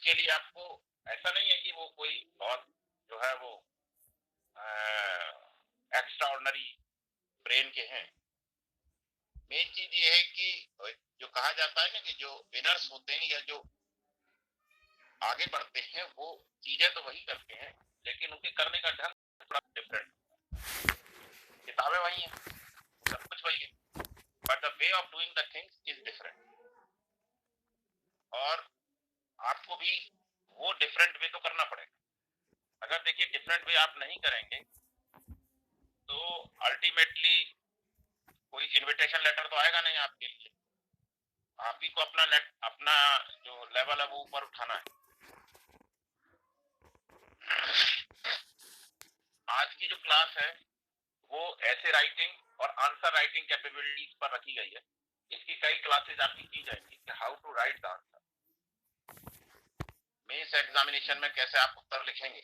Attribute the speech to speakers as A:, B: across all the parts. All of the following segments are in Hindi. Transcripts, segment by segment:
A: उसके लिए आपको ऐसा नहीं है कि वो कोई बहुत जो है वो एक्स्ट्रा ऑर्डिनरी ब्रेन के हैं। मेन चीज ये है कि जो कहा जाता है ना कि जो विनर्स होते हैं या जो आगे बढ़ते हैं वो चीजें तो वही करते हैं, लेकिन उनके करने का ढंग थोड़ा डिफरेंट। किताबें वही हैं, सब कुछ वही है, but the way of doing the things is different. और आपको भी वो डिफरेंट वे तो करना पड़ेगा। अगर देखिए डिफरेंट वे आप नहीं करेंगे तो अल्टीमेटली कोई इनविटेशन लेटर तो आएगा नहीं आपके लिए। आप ही को अपना जो लेवल है वो ऊपर उठाना है। आज की जो क्लास है वो ऐसे राइटिंग और आंसर राइटिंग कैपेबिलिटीज पर रखी गई है। इसकी कई क्लासेस आपकी की जाएंगी कि how to write the answer. Mains examination में कैसे आप उत्तर लिखेंगे।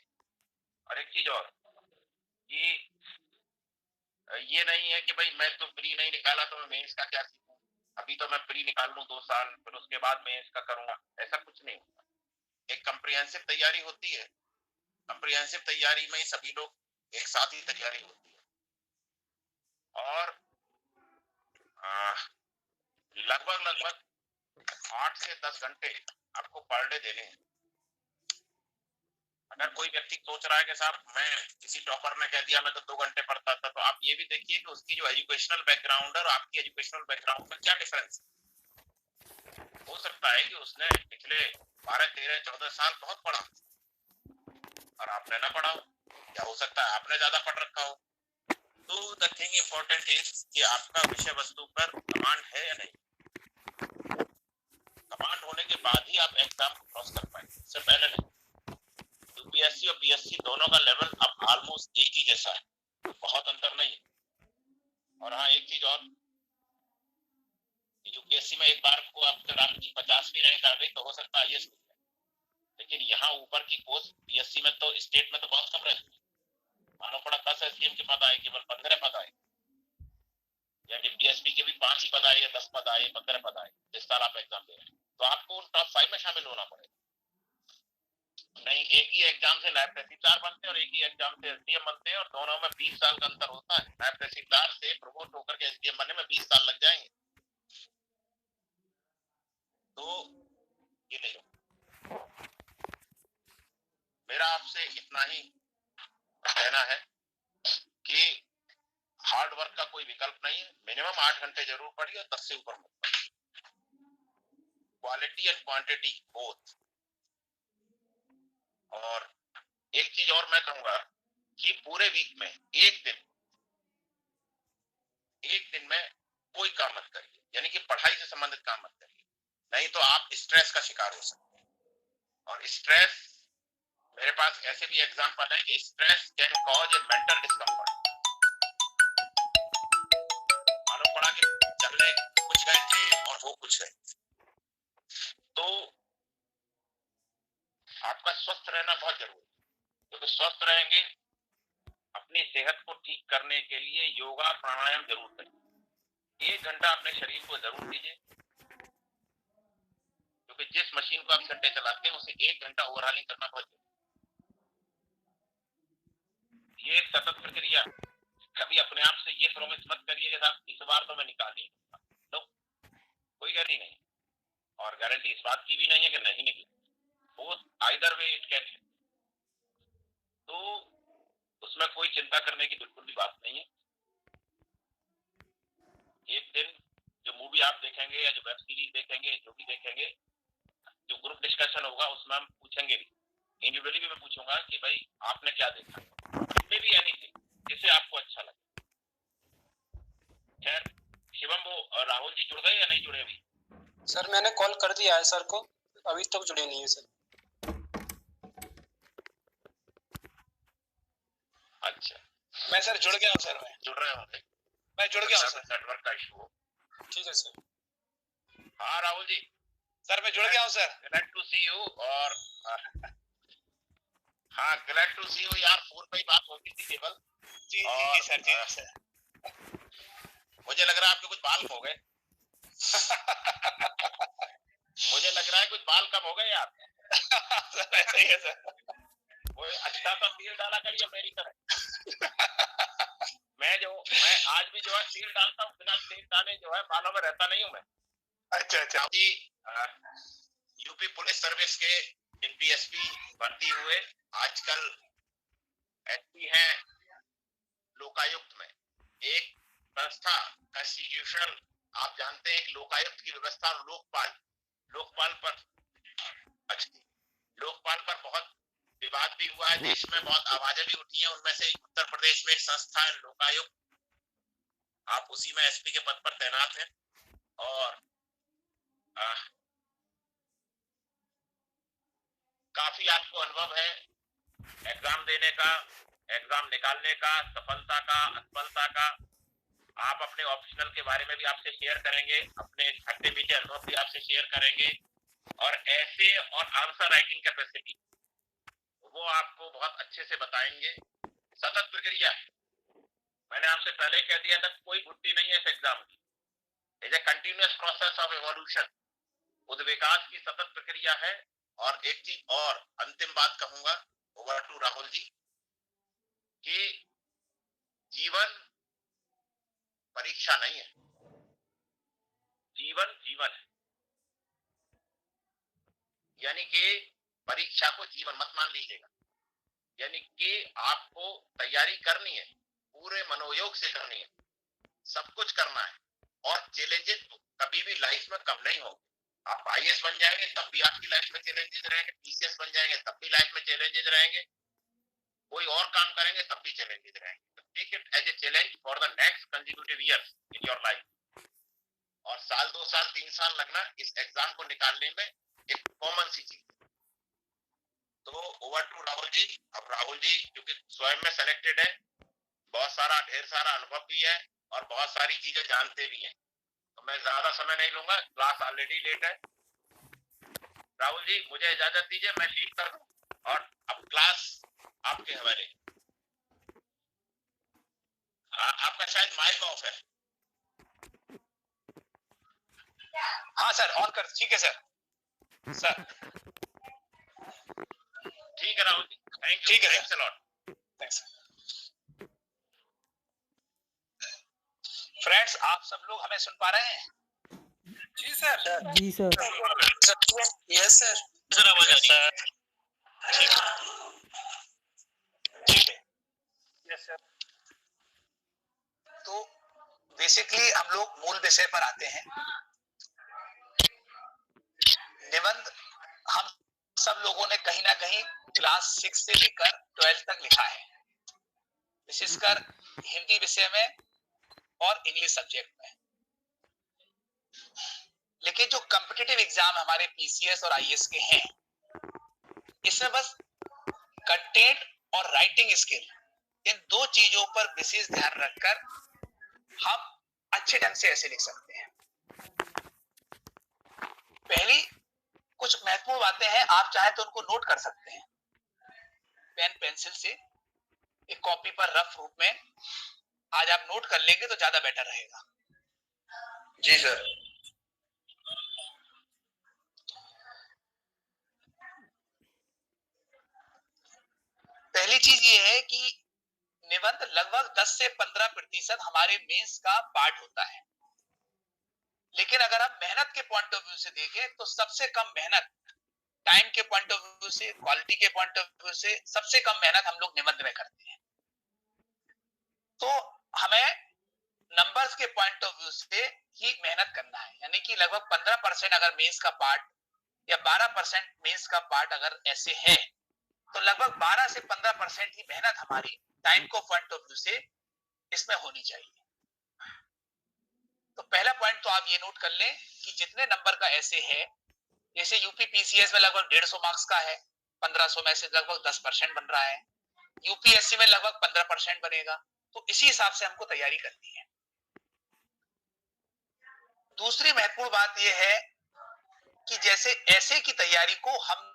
A: और एक चीज और कि ये नहीं है कि भाई मैं तो प्री नहीं निकाला तो मैं मेंस का क्या सीखूं। अभी तो मैं प्री निकाल लूं 2 साल, फिर उसके बाद मेंस का करूंगा, ऐसा कुछ नहीं होता। एक कंप्रिहेंसिव तैयारी होती है। कंप्रिहेंसिव तैयारी में सभी लोग एक साथ ही तैयारी होती है और लगभग 8 से 10 घंटे आपको पर डे देने हैं। अगर कोई व्यक्ति सोच रहा है कि साहब मैं किसी टॉपर ने कह दिया मैं तो 2 घंटे पढ़ता था, तो आप ये भी देखिए कि उसकी जो एजुकेशनल बैकग्राउंड है और आपकी एजुकेशनल बैकग्राउंड में क्या डिफरेंस है। हो सकता है कि उसने पिछले 12, 13, 14 साल बहुत पढ़ा और आपने ना पढ़ा हो, या हो सकता है आपने ज्यादा पढ़ रखा हो। तो द थिंग इंपॉर्टेंट इज कि आपका विषय वस्तु पर कमांड है या नहीं। कमांड होने के बाद ही आप एग्जाम को क्रॉस कर पाएंगे, इससे पहले नहीं। यूपीएससी और पीएससी दोनों का लेवल अब ऑलमोस्ट एक ही जैसा है, बहुत अंतर नहीं है। और हाँ एक चीज और, यूपीएससी में एक बार को अगर आपकी 50 भी रैंक आ गई तो हो सकता है आईएएस, लेकिन यहाँ ऊपर की पोस्ट पीएससी में तो स्टेट में तो बहुत कम रहती है। मानो पड़ा 10 एसडीएम के पद आए, केवल 15 पद आए, या डीपीएसपी के भी 5 ही पद आए या 10 पद आए, 15 पद आए जिस साल आप एग्जाम दे रहे हैं, तो आपको टॉप 5 में शामिल होना पड़ेगा। नहीं, एक ही एग्जाम से नायब तहसीलदार बनते हैं और एक ही एग्जाम से एसडीएम बनते हैं, और दोनों में 20 साल का अंतर होता है। नायब तहसीलदार से प्रमोट होकर के एसडीएम बनने में 20 साल लग जाएंगे। तो ये नहीं हो। मेरा आपसे इतना ही कहना है कि हार्ड वर्क का कोई विकल्प नहीं है। मिनिमम 8 घंटे जरूर पढ़िए और 10 से ऊपर मत पढ़िए। Quality and quantity both. और एक चीज और मैं कहूंगा कि पूरे वीक में एक दिन में कोई काम मत करिए, यानी कि पढ़ाई से संबंधित काम मत करिए, नहीं तो आप स्ट्रेस का शिकार हो सकते हैं। और स्ट्रेस, मेरे पास ऐसे भी एग्जांपल है कि stress can cause A mental discomfort. मालूम पड़ा कि चलने कुछ गए थे और हो कुछ गए, तो आपका स्वस्थ रहना बहुत जरूरी है। क्योंकि स्वस्थ रहेंगे, अपनी सेहत को ठीक करने के लिए योगा प्राणायाम जरूर करिए। 1 घंटा अपने शरीर को जरूर दीजिए, क्योंकि जिस मशीन को आप घंटे चलाते हैं उसे 1 घंटा ओवरहालिंग करना बहुत जरूरी है। ये एक सतत प्रक्रिया। कभी अपने आप से ये प्रॉमिस मत करिए कि साहब इस बार तो मैं निकाल ही नो, कोई गारंटी नहीं, और गारंटी इस बात की भी नहीं है कि नहीं निकले। वो आइदर वे इट कैन। तो उसमें कोई चिंता करने की बिल्कुल भी बात नहीं है। एक दिन जो मूवी आप देखेंगे या जो वेब सीरीज देखेंगे, जो भी देखेंगे, जो ग्रुप डिस्कशन होगा उसमें हम पूछेंगे भी, इंडिविजुअली भी मैं पूछूंगा कि भाई आपने क्या देखा, मे बी एनीथिंग जिससे आपको अच्छा लगे। खैर शिवम, वो राहुल जी जुड़ गए या नहीं जुड़े अभी?
B: सर मैंने कॉल कर दिया है सर को, अभी तक जुड़े नहीं है सर।
A: अच्छा,
B: मैं सर जुड़ गया हूँ सर। मैं
A: जुड़ रहे होंगे,
B: मैं जुड़ गया हूँ सर।
A: नेटवर्क का इशू हो।
B: ठीक है सर।
A: हाँ राहुल जी,
B: सर मैं जुड़ गया हूँ sir.
A: Glad to see you. और हाँ ग्लैड टू सी यू यार, फोन पे ही बात होती थी केवल।
B: जी सर, जी सर।
A: मुझे लग रहा है आपके कुछ बाल हो गए। मुझे लग रहा है कुछ बाल कम हो गए यार। ऐसे ही है सर, वो अच्छा सा तेल डाला करिए मेरी तरह। मैं आज भी जो है तेल डालता हूँ, बिना तेल डाले जो है बालों में रहता नहीं हूँ मैं। अच्छा जी। यूपी पुलिस सर्विस के डीएसपी भर्ती हुए, आजकल एसपी हैं लोकायुक्त में। एक संस्था कॉन्स्टिट्यूशनल, आप जानते हैं लोकायुक्त की व्यवस्था, लोकपाल पर बहुत विवाद भी हुआ है, देश में बहुत आवाजें भी उठी हैं। उनमें से उत्तर प्रदेश में एक संस्था है लोकायुक्त, आप उसी में एसपी के पद पर तैनात हैं। और काफी आपको अनुभव है एग्जाम देने का, एग्जाम निकालने का, सफलता का, असफलता का। आप अपने ऑप्शनल के बारे में भी आपसे शेयर करेंगे, अपने खट्टे मीठे अनुभव भी आपसे शेयर करेंगे, और ऐसे और आंसर राइटिंग कैपेसिटी वो आपको बहुत अच्छे से बताएंगे। सतत प्रक्रिया, मैंने आपसे पहले कह दिया था, कोई छुट्टी नहीं है इस एग्जाम की। Is a continuous process of evolution, उद्विकास की सतत प्रक्रिया है। और एक चीज और अंतिम बात कहूंगा, ओवर टू राहुल जी, कि जीवन परीक्षा नहीं है, जीवन जीवन है। यानी कि परीक्षा को जीवन मत मान लीजिएगा, यानी कि आपको तैयारी करनी है, पूरे मनोयोग से करनी है, सब कुछ करना है। और चैलेंजेस कभी भी लाइफ में कम नहीं होंगे। आप आईएएस बन जाएंगे तब भी आपकी लाइफ में चैलेंजेस रहेंगे, पीसीएस बन जाएंगे तब भी लाइफ में चैलेंजेस रहेंगे, कोई और काम करेंगे तब भी चैलेंजेस रहेंगे। Take it as a challenge for the next consecutive years in your life. और साल 2 साल 3 साल लगना इस एग्जाम को निकालने में एक कॉमन सी चीज। तो ओवर टू राहुल जी। अब राहुल जी क्योंकि स्वयं में सेलेक्टेड है, बहुत सारा ढेर सारा अनुभव भी है और बहुत सारी चीजें जानते भी हैं, तो मैं ज्यादा समय नहीं लूंगा, क्लास ऑलरेडी लेट है। राहुल जी मुझे इजाजत दीजिए, मैं लीव कर दूं और अब क्लास आपके हवाले। आपका शायद माइक ऑफ है।
B: हाँ सर, ऑन कर। ठीक है सर। सर
A: ठीक है राहुल जी, थैंक यू,
B: ठीक है
A: thanks a lot.
B: Thanks. Friends, आप सब लोग हमें सुन पा रहे हैं? जी सर।
C: जी सर।
B: Yes sir. सर आवाज आ रही है? ठीक है। Yes sir. तो बेसिकली हम लोग मूल विषय पर आते हैं। निबंध हम सब लोगों ने कहीं ना कहीं क्लास 6 से लेकर 12 तक लिखा है, विशेषकर हिंदी विषय में और इंग्लिश सब्जेक्ट में। लेकिन जो कॉम्पिटिटिव एग्जाम हमारे पीसीएस और आईएएस के हैं, इसमें बस कंटेंट और राइटिंग स्किल, इन दो चीजों पर विशेष ध्यान रखकर हम अच्छे ढंग से ऐसे लिख सकते हैं। पहली कुछ महत्वपूर्ण बातें हैं, आप चाहे तो उनको नोट कर सकते हैं पेन पेंसिल से, एक कॉपी पर रफ रूप में आज आप नोट कर लेंगे तो ज्यादा बेटर रहेगा। जी सर। पहली चीज ये है कि निबंध लगभग 10 से 15% हमारे मेंस का पार्ट होता है। लेकिन अगर हम मेहनत के पॉइंट ऑफ व्यू से देखें तो सबसे कम मेहनत, टाइम के पॉइंट ऑफ व्यू से, क्वालिटी के पॉइंट ऑफ व्यू से सबसे कम मेहनत हम लोग निबंध में करते हैं। तो हमें नंबर्स के पॉइंट ऑफ व्यू से ही मेहनत करना है, यानी कि लगभग 15% अगर मेंस का पार्ट या 12% मेंस का पार्ट अगर ऐसे है, तो लगभग 12 से 15% ही मेहनत हमारी टाइम को पॉइंट ऑफ व्यू से इसमें होनी चाहिए। तो पहला पॉइंट तो आप ये नोट कर लें कि जितने नंबर का ऐसे है, जैसे यूपी पीसीएस में लगभग 150 मार्क्स का है, 1500 में से लगभग 10% बन रहा है, यूपीएससी में लगभग 15% बनेगा, तो इसी हिसाब से हमको तैयारी करनी है। दूसरी महत्वपूर्ण बात यह है कि जैसे ऐसे की तैयारी को हम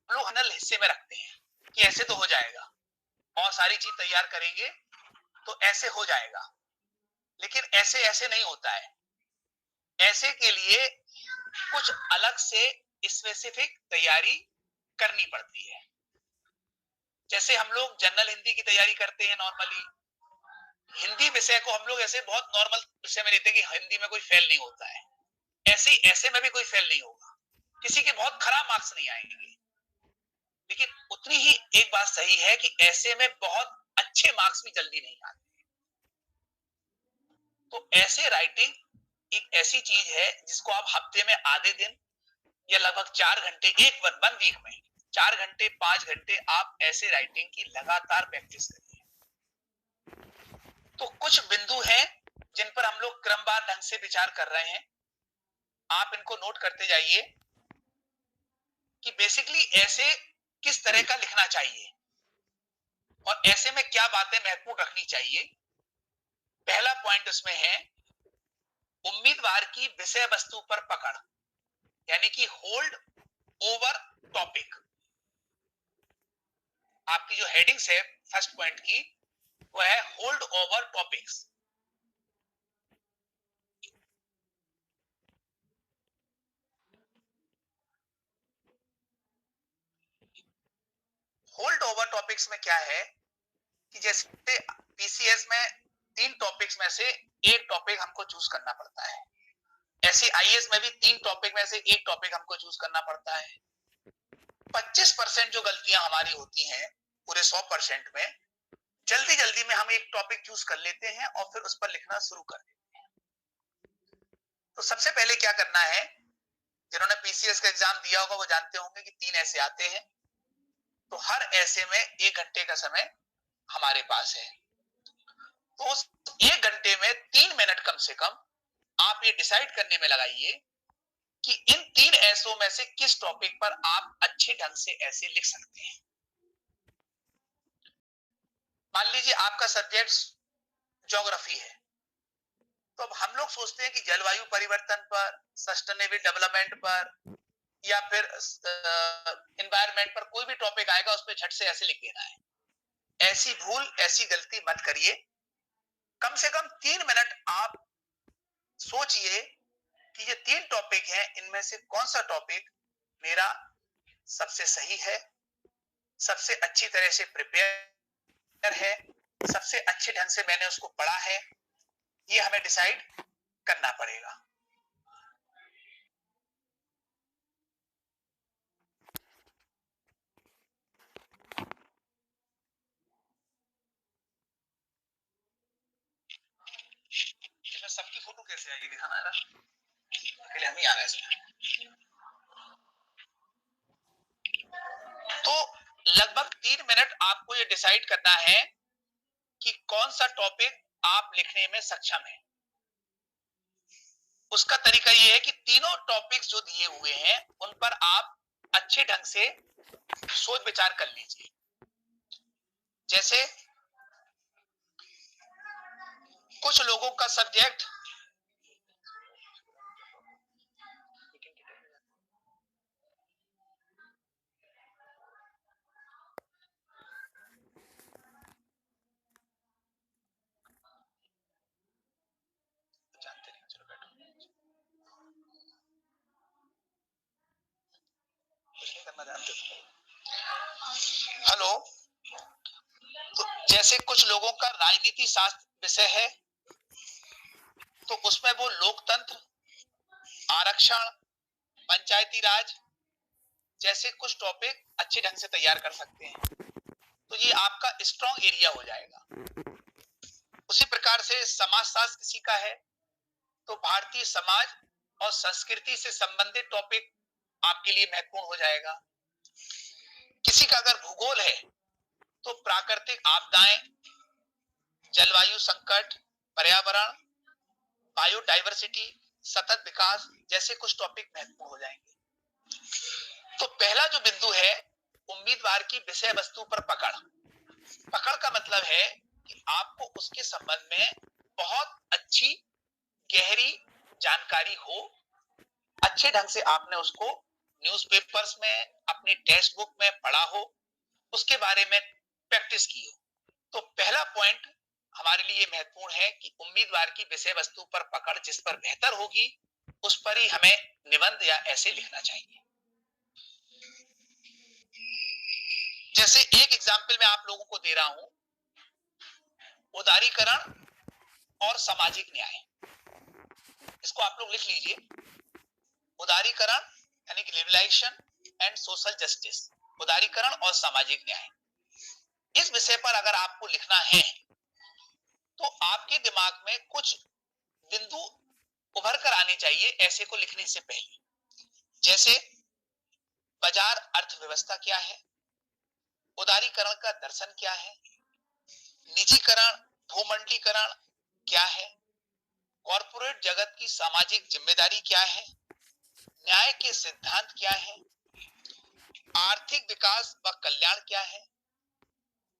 B: लोग फाइनल हिस्से में रखते हैं कि ऐसे तो हो जाएगा और सारी चीज तैयार करेंगे तो ऐसे हो जाएगा, लेकिन ऐसे ऐसे नहीं होता है। ऐसे के लिए कुछ अलग से स्पेसिफिक तैयारी करनी पड़ती है। जैसे हम लोग जनरल हिंदी की तैयारी करते हैं नॉर्मली, हिंदी विषय को हम लोग ऐसे बहुत नॉर्मल विषय में लेते हैं कि हिंदी में कोई फेल नहीं होता है, ऐसे ऐसे में भी कोई फेल नहीं होगा, किसी के बहुत खराब मार्क्स नहीं आएंगे। लेकिन उतनी ही एक बात सही है कि ऐसे में बहुत अच्छे मार्क्स भी जल्दी नहीं आते। तो ऐसे राइटिंग एक ऐसी चीज है जिसको आप हफ्ते में आधे दिन या लगभग 4 घंटे, एक वन वीक में 4 घंटे 5 घंटे आप ऐसे राइटिंग की लगातार प्रैक्टिस करिए। तो कुछ बिंदु हैं जिन पर हम लोग क्रमवार ढंग से विचार कर रहे हैं, आप इनको नोट करते जाइए कि बेसिकली ऐसे किस तरह का लिखना चाहिए और ऐसे में क्या बातें महत्वपूर्ण रखनी चाहिए। पहला पॉइंट उसमें है उम्मीदवार की विषय वस्तु पर पकड़, यानी कि होल्ड ओवर टॉपिक। आपकी जो हेडिंग्स है फर्स्ट पॉइंट की वो है hold over topics. Hold over topics में क्या है कि जैसे पीसीएस में 3 टॉपिक्स में से एक टॉपिक हमको चूज करना पड़ता है, ऐसे आईएएस में भी 3 टॉपिक में से एक टॉपिक हमको चूज करना पड़ता है। 25% जो गलतियां हमारी होती हैं पूरे 100% में, जल्दी जल्दी में हम एक टॉपिक चूज कर लेते हैं और फिर उस पर लिखना शुरू कर देते हैं। तो सबसे पहले क्या करना है, जिन्होंने पीसीएस का एग्जाम दिया होगा वो जानते होंगे कि 3 ऐसे आते हैं, तो हर ऐसे में 1 घंटे का समय हमारे पास है। तो उस 1 घंटे में 3 मिनट कम से कम आप ये डिसाइड करने में लगाइए कि इन 3 ऐसों में से किस टॉपिक पर आप अच्छे ढंग से ऐसे लिख सकते हैं। मान लीजिए आपका सब्जेक्ट ज्योग्राफी है, तो अब हम लोग सोचते हैं कि जलवायु परिवर्तन पर, सस्टेनेबल डेवलपमेंट पर या फिर एनवायरनमेंट पर कोई भी टॉपिक आएगा उस पर झट से ऐसे लिख देना है। ऐसी भूल, ऐसी गलती मत करिए। कम से कम 3 मिनट आप सोचिए कि ये 3 टॉपिक हैं, इनमें से कौन सा टॉपिक मेरा सबसे सही है, सबसे अच्छी तरह से प्रिपेयर है, सबसे अच्छे ढंग से मैंने उसको पढ़ा है, ये हमें डिसाइड करना पड़ेगा। इसमें सबकी फोटो कैसे आएगी दिखाना है ना, अकेले हम ही आ रहे हैं। तो लगभग 3 मिनट आपको ये डिसाइड करना है कि कौन सा टॉपिक आप लिखने में सक्षम है। उसका तरीका ये है कि तीनों टॉपिक्स जो दिए हुए हैं उन पर आप अच्छे ढंग से सोच विचार कर लीजिए। जैसे कुछ लोगों का सब्जेक्ट जानते नहीं, चलो बैठो, कुछ नहीं करना जानते। हेलो, तो जैसे कुछ लोगों का राजनीति शास्त्र विषय है, तो उसमें वो लोकतंत्र, आरक्षण, पंचायती राज जैसे कुछ टॉपिक अच्छे ढंग से तैयार कर सकते हैं। तो ये आपका स्ट्रॉन्ग एरिया हो जाएगा। उसी प्रकार से समाजशास्त्र किसी का है तो भारतीय समाज और संस्कृति से संबंधित टॉपिक आपके लिए महत्वपूर्ण हो जाएगा। किसी का अगर भूगोल है तो प्राकृतिक आपदाएं, जलवायु संकट, पर्यावरण, बायोडाइवर्सिटी, सतत विकास जैसे कुछ टॉपिक महत्वपूर्ण हो जाएंगे। तो पहला जो बिंदु है उम्मीदवार की विषय वस्तु पर पकड़। पकड़ का मतलब है कि आपको उसके संबंध में बहुत अच्छी गहरी जानकारी हो, अच्छे ढंग से आपने उसको न्यूज़पेपर्स में, अपनी टेक्स्ट बुक में पढ़ा हो, उसके बारे में प्रैक्टिस की हो। तो पहला पॉइंट हमारे लिए महत्वपूर्ण है कि उम्मीदवार की विषय वस्तु पर पकड़ जिस पर बेहतर होगी उस पर ही हमें निबंध या ऐसे लिखना चाहिए। जैसे एक एग्जाम्पल मैं आप लोगों को दे रहा हूं, उदारीकरण और सामाजिक न्याय। इसको आप लोग लिख लीजिए, उदारीकरण यानी कि लिबरलाइजेशन एंड सोशल जस्टिस, उदारीकरण और सामाजिक न्याय। इस विषय पर अगर आपको लिखना है तो आपके दिमाग में कुछ बिंदु उभर कर आने चाहिए ऐसे को लिखने से पहले। जैसे बाजार अर्थव्यवस्था क्या है, उदारीकरण का दर्शन क्या है, निजीकरण भूमंडलीकरण क्या है, कॉर्पोरेट जगत की सामाजिक जिम्मेदारी क्या है, न्याय के सिद्धांत क्या है, आर्थिक विकास व कल्याण क्या है,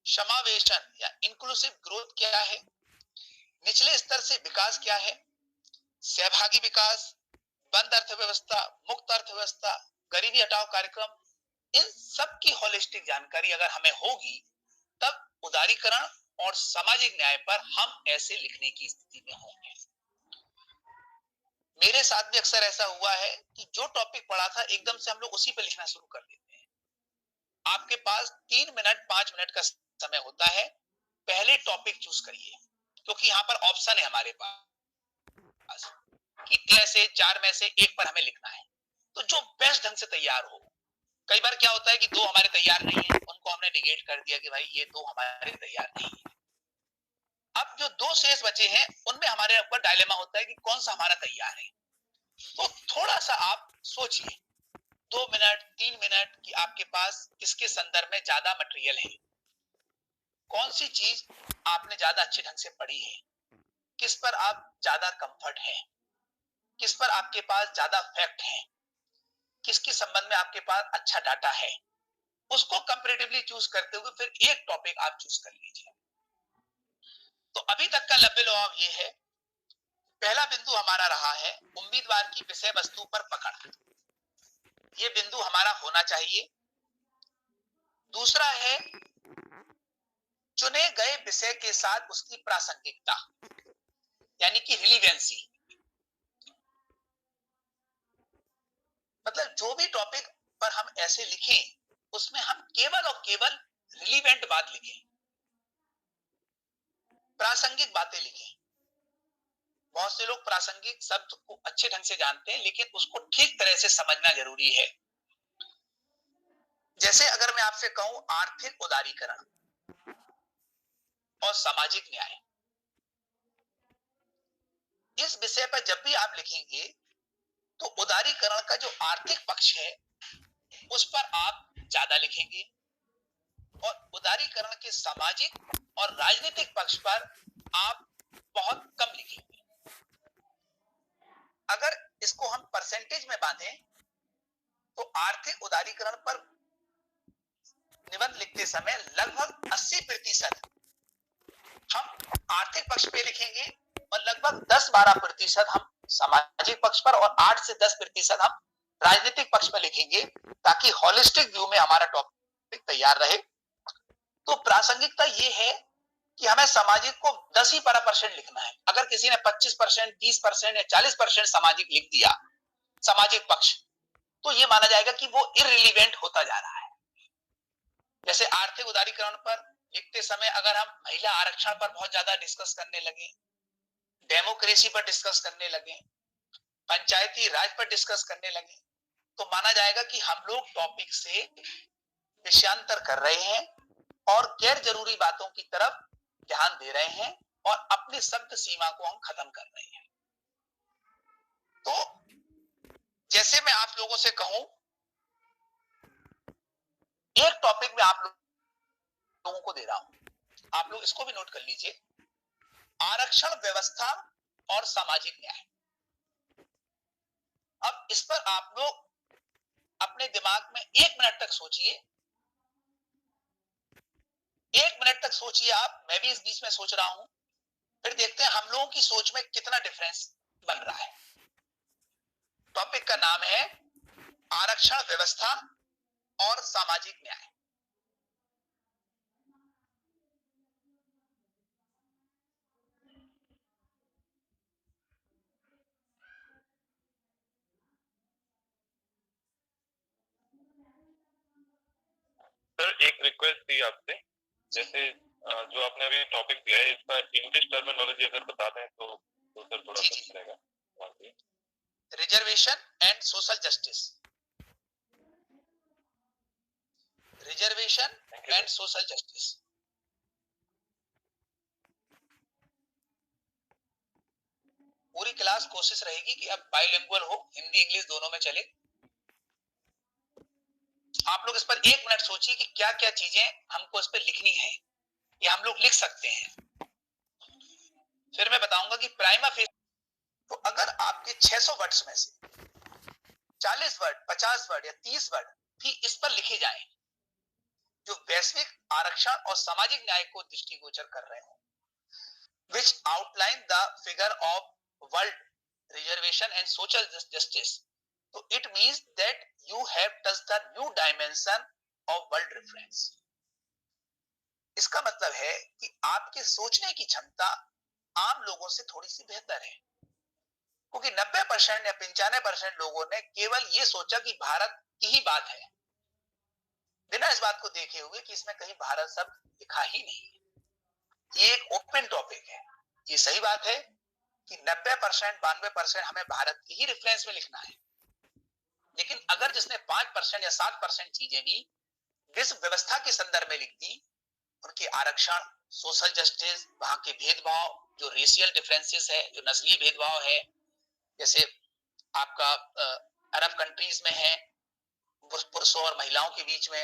B: समावेशन या इंक्लूसिव ग्रोथ क्या है, निचले स्तर से विकास क्या है, सहभागी विकास, बंद अर्थव्यवस्था, मुक्त अर्थव्यवस्था, गरीबी हटाओ कार्यक्रम। इन सब की होलिस्टिक जानकारी अगर हमें होगी तब उदारीकरण और सामाजिक न्याय पर हम ऐसे लिखने की स्थिति में होंगे। मेरे साथ भी अक्सर ऐसा हुआ है कि जो टॉपिक पढ़ा था एकदम से हम लोग उसी पे लिखना शुरू कर देते हैं। आपके पास 3 मिनट 5 मिनट का समय होता है, पहले टॉपिक चूज करिए, क्योंकि यहाँ पर ऑप्शन है हमारे पास कि 3 से 4 में से एक पर हमें लिखना है, तो जो बेस्ट ढंग से तैयार हो। कई बार क्या होता है कि 2 हमारे तैयार नहीं है, उनको हमने निगेट कर दिया कि भाई ये 2 हमारे तैयार नहीं है। अब जो 2 शेष बचे हैं उनमें हमारे ऊपर डायलेमा होता है कि कौन सा हमारा तैयार है। तो थोड़ा सा आप सोचिए, 2 मिनट 3 मिनट कि आपके पास किसके संदर्भ में ज्यादा मटेरियल है, कौन सी चीज आपने ज्यादा अच्छे ढंग से पढ़ी है, किस पर आप ज्यादा कंफर्ट है, किस पर आपके पास ज्यादा फैक्ट है, किसके संबंध में आपके पास अच्छा डाटा है, उसको कंपैरेटिवली चूज करते हुए फिर एक टॉपिक आप चूज कर लीजिए। तो अभी तक का लंबे लुभाव ये है, पहला बिंदु हमारा रहा है उम्मीदवार की विषय वस्तु पर पकड़, ये बिंदु हमारा होना चाहिए। दूसरा है चुने गए विषय के साथ उसकी प्रासंगिकता यानी कि रिलीवेंसी, मतलब जो भी टॉपिक पर हम ऐसे लिखें उसमें हम केवल और केवल रिलीवेंट बात लिखें, प्रासंगिक बातें लिखें। बहुत से लोग प्रासंगिक शब्द को अच्छे ढंग से जानते हैं लेकिन उसको ठीक तरह से समझना जरूरी है। जैसे अगर मैं आपसे कहूं आर्थिक उदारीकरण और सामाजिक न्याय, इस विषय पर जब भी आप लिखेंगे तो उदारीकरण का जो आर्थिक पक्ष है उस पर आप ज्यादा लिखेंगे और उदारीकरण के सामाजिक और राजनीतिक पक्ष पर आप बहुत कम लिखेंगे। अगर इसको हम परसेंटेज में बांधें तो आर्थिक उदारीकरण पर निबंध लिखते समय लगभग 80% हम आर्थिक पक्ष पे लिखेंगे और लगभग 10-12% हम सामाजिक पक्ष पर और 8 से 10% हम राजनीतिक पक्ष पर लिखेंगे, ताकि होलिस्टिक व्यू में हमारा टॉपिक तैयार रहे। तो प्रासंगिकता ये है कि हमें सामाजिक को 10 ही 12% लिखना है। अगर किसी ने 25%, 30% या 40% सामाजिक लिख दिया, सामाजिक पक्ष, तो ये माना जाएगा कि वो इररिलेवेंट होता जा रहा है। जैसे आर्थिक उदारीकरण पर लिखते समय अगर हम महिला आरक्षण पर बहुत ज्यादा डिस्कस करने लगे, डेमोक्रेसी पर डिस्कस करने लगे, पंचायती राज पर डिस्कस करने लगे, तो माना जाएगा कि हम लोग टॉपिक से विषयांतर कर रहे हैं और गैर जरूरी बातों की तरफ ध्यान दे रहे हैं और अपनी शब्द सीमा को हम खत्म कर रहे हैं। तो जैसे मैं आप लोगों से कहूं, एक टॉपिक में आप लोगों को दे रहा हूं, आप लोग इसको भी नोट कर लीजिए, आरक्षण व्यवस्था और सामाजिक न्याय। अब इस पर आप लोग अपने दिमाग में 1 मिनट तक सोचिए, 1 मिनट तक सोचिए आप, मैं भी इस बीच में सोच रहा हूं, फिर देखते हैं हम लोगों की सोच में कितना डिफरेंस बन रहा है। टॉपिक का नाम है आरक्षण व्यवस्था और सामाजिक न्याय।
A: फिर
D: एक रिक्वेस्ट थी आपसे, जैसे जो आपने अभी टॉपिक दिया है इसका इंग्लिश टर्मिनोलॉजी अगर बता दें तो सर थोड़ा सा चलेगा।
B: Reservation and social justice, reservation and social justice. पूरी क्लास कोशिश रहेगी कि अब बाइलिंगुअल हो, हिंदी इंग्लिश दोनों में चले। आप लोग इस पर 1 मिनट सोचिए कि क्या क्या चीजें हमको इस पर लिखनी है या हम लोग लिख सकते हैं। फिर मैं बताऊंगा कि प्राइमा फेस, तो अगर आपके 600 वर्ड्स में से 40 वर्ड, 50 वर्ड या 30 वर्ड भी इस पर लिखे जाएं जो वैश्विक आरक्षण और सामाजिक न्याय को दृष्टिगोचर कर रहे हो, which outline the figure of world reservation and social justice, so it means that you have touched the new dimension of world reference। इसका मतलब है कि आपके सोचने की क्षमता आम लोगों से थोड़ी सी बेहतर है, क्योंकि 90% या 95% लोगों ने केवल ये सोचा कि भारत की ही बात है, बिना इस बात को देखे हुए कि इसमें कहीं भारत शब्द लिखा ही नहीं है। ये एक ओपन टॉपिक है। ये सही बात है कि 90% 92% हमें भारत की ही रेफरेंस में लिखना है, लेकिन अगर जिसने 5% या 7% चीजें भी विश्व व्यवस्था के संदर्भ में लिख दी, उनके आरक्षण, सोशल जस्टिस, वहां के भेदभाव, जो रेशियल डिफरेंसेस है, जो नस्लीय भेदभाव है, जैसे आपका अरब कंट्रीज में है पुरुषों और महिलाओं के बीच में,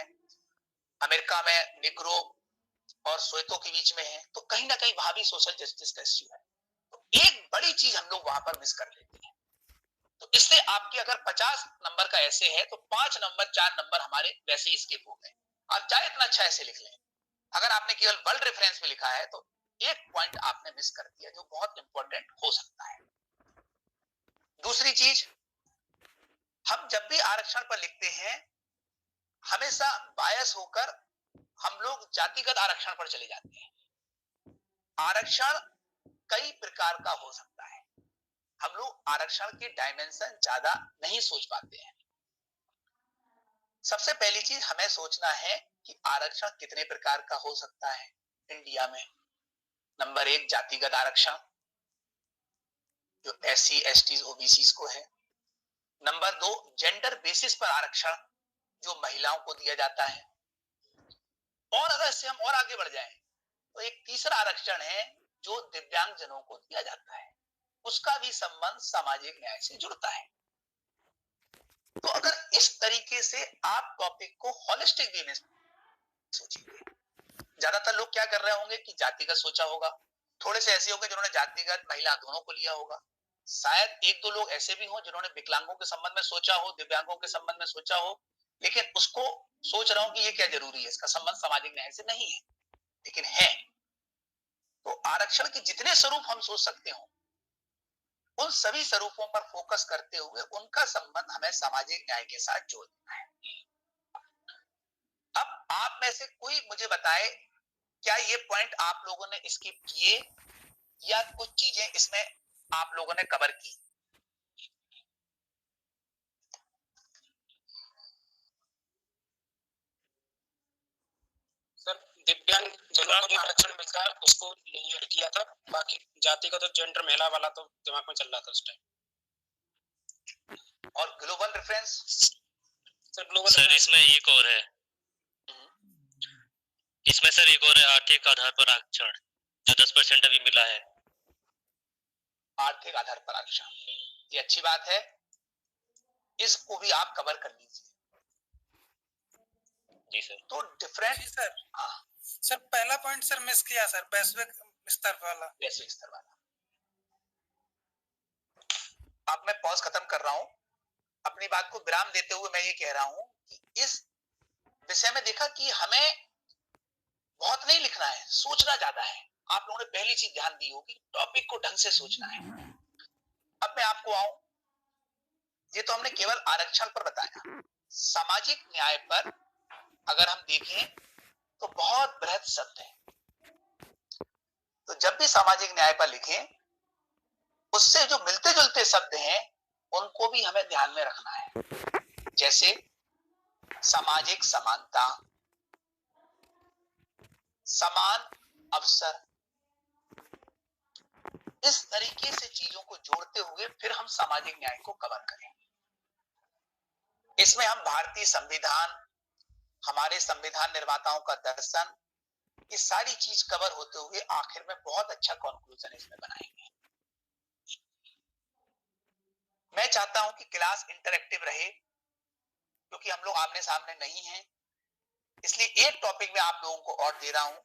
B: अमेरिका में निग्रो और श्वेतों के बीच में है, तो कहीं ना कहीं वहां भी सोशल जस्टिस का इश्यू है। तो एक बड़ी चीज हम लोग वहां पर मिस कर लेते हैं। तो इससे आपके अगर 50 नंबर का ऐसे है तो 5 नंबर 4 नंबर हमारे वैसे ही स्किप हो गए। आप चाहे इतना अच्छा ऐसे लिख लें, अगर आपने केवल वर्ल्ड रेफरेंस में लिखा है तो एक पॉइंट आपने मिस कर दिया जो बहुत इंपॉर्टेंट हो सकता है। दूसरी चीज, हम जब भी आरक्षण पर लिखते हैं हमेशा बायस होकर हम लोग जातिगत आरक्षण पर चले जाते हैं। आरक्षण कई प्रकार का हो सकता है, हम लोग आरक्षण के डायमेंशन ज्यादा नहीं सोच पाते हैं। सबसे पहली चीज हमें सोचना है कि आरक्षण कितने प्रकार का हो सकता है इंडिया में। नंबर 1 जातिगत आरक्षण जो SC, ST, OBC को है। नंबर 2 जेंडर बेसिस पर आरक्षण जो महिलाओं को दिया जाता है। और अगर इससे हम और आगे बढ़ जाएं तो एक तीसरा आरक्षण है जो दिव्यांग जनों को दिया जाता है, उसका भी संबंध सामाजिक न्याय से जुड़ता है। तो अगर इस तरीके से आप टॉपिक को होलिस्टिक वे में सोचिए, ज्यादातर लोग क्या कर रहे होंगे कि जातिगत सोचा होगा, थोड़े से ऐसे होंगे जिन्होंने जातिगत महिला दोनों को लिया होगा, शायद 1-2 लोग ऐसे भी हों जिन्होंने विकलांगों के संबंध में सोचा हो, दिव्यांगों के संबंध में सोचा हो, लेकिन उसको सोच रहा हूं कि ये क्या जरूरी है, इसका संबंध सामाजिक न्याय से नहीं है, लेकिन है। तो आरक्षण के जितने स्वरूप हम सोच सकते हो उन सभी स्वरूपों पर फोकस करते हुए उनका संबंध हमें सामाजिक न्याय के साथ जोड़ना है। अब आप में से कोई मुझे बताए क्या ये पॉइंट आप लोगों ने स्किप किए या कुछ चीजें इसमें आप लोगों ने कवर की?
C: सर दिव्यांग जनों को जो आरक्षण मिलता है उसको क्लियर किया था, बाकी जाति का तो जेंडर महिला वाला तो दिमाग में चल रहा था उस टाइम।
B: और ग्लोबल रेफरेंस
E: सर इसमें एक और है, इसमें सर एक और है आर्थिक आधार पर आरक्षण जो 10% अभी मिला है।
B: आर्थिक आधार पर आरक्षण, ये अच्छी बात है, इसको भी आप कवर कर लीजिए।
E: जी सर।
B: तो डिफरेंट
C: सर, सर पहला पॉइंट सर मिस किया सर, वैश्विक स्तर वाला।
B: वैश्विक स्तर वाला। अब मैं पॉज खत्म कर रहा हूं, अपनी बात को विराम देते हुए मैं ये कह रहा हूं कि इस विषय में देखा कि हमें बहुत नहीं लिखना है, सोचना ज्यादा है। आप लोगों ने पहली चीज ध्यान दी होगी, टॉपिक को ढंग से सोचना है। अब मैं आपको आऊं, ये तो हमने केवल आरक्षण पर बताया, सामाजिक न्याय पर अगर हम देखें तो बहुत बृहद शब्द है। तो जब भी सामाजिक न्याय पर लिखें उससे जो मिलते जुलते शब्द हैं उनको भी हमें ध्यान में रखना है, जैसे सामाजिक समानता, समान अवसर, इस तरीके से चीजों को जोड़ते हुए फिर हम सामाजिक न्याय को कवर करें। इसमें हम भारतीय संविधान, हमारे संविधान निर्माताओं का दर्शन, ये सारी चीज कवर होते हुए आखिर में बहुत अच्छा कंक्लूजन इसमें बनाएंगे। मैं चाहता हूं कि क्लास इंटरेक्टिव रहे, क्योंकि हम लोग आमने सामने नहीं हैं, इसलिए एक टॉपिक में आप लोगों को और दे रहा हूं।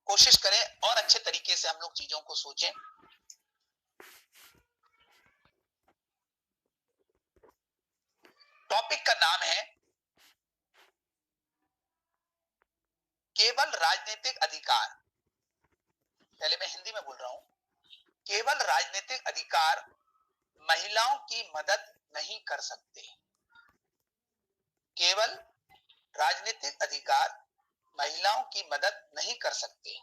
B: कोशिश करें और अच्छे तरीके से हम लोग चीजों को सोचें। टॉपिक का नाम है केवल राजनीतिक अधिकार। पहले मैं हिंदी में बोल रहा हूं। केवल राजनीतिक अधिकार महिलाओं की मदद नहीं कर सकते। केवल राजनीतिक अधिकार महिलाओं की मदद नहीं कर सकते।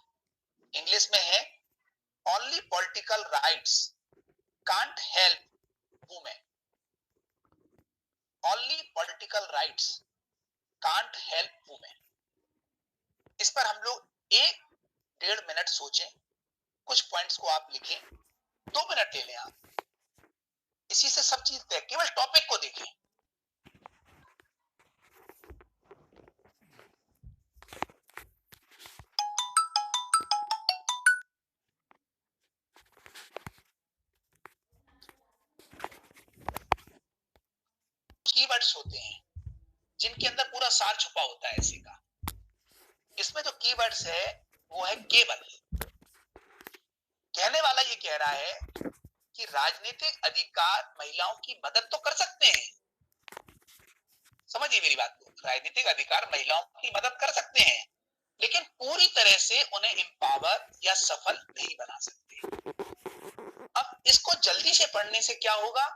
B: इंग्लिश में है only political rights can't help women. Only political rights can't help women. इस पर हम लोग 1-1.5 मिनट सोचें, कुछ पॉइंट्स को आप लिखें, 2 मिनट ले लें आप, इसी से सब चीज तय। केवल टॉपिक को देखें। कीवर्ड्स होते हैं जिनके अंदर पूरा सार छुपा होता है ऐसे का। इसमें जो कीवर्ड्स है वो है केवल। कहने वाला ये कह रहा है कि राजनीतिक अधिकार महिलाओं की मदद तो कर सकते हैं। समझिए मेरी बात को, राजनीतिक अधिकार महिलाओं की मदद कर सकते हैं, लेकिन पूरी तरह से उन्हें एम्पावर या सफल नहीं बना सकते। अब इसको जल्दी से पढ़ने से क्या होगा,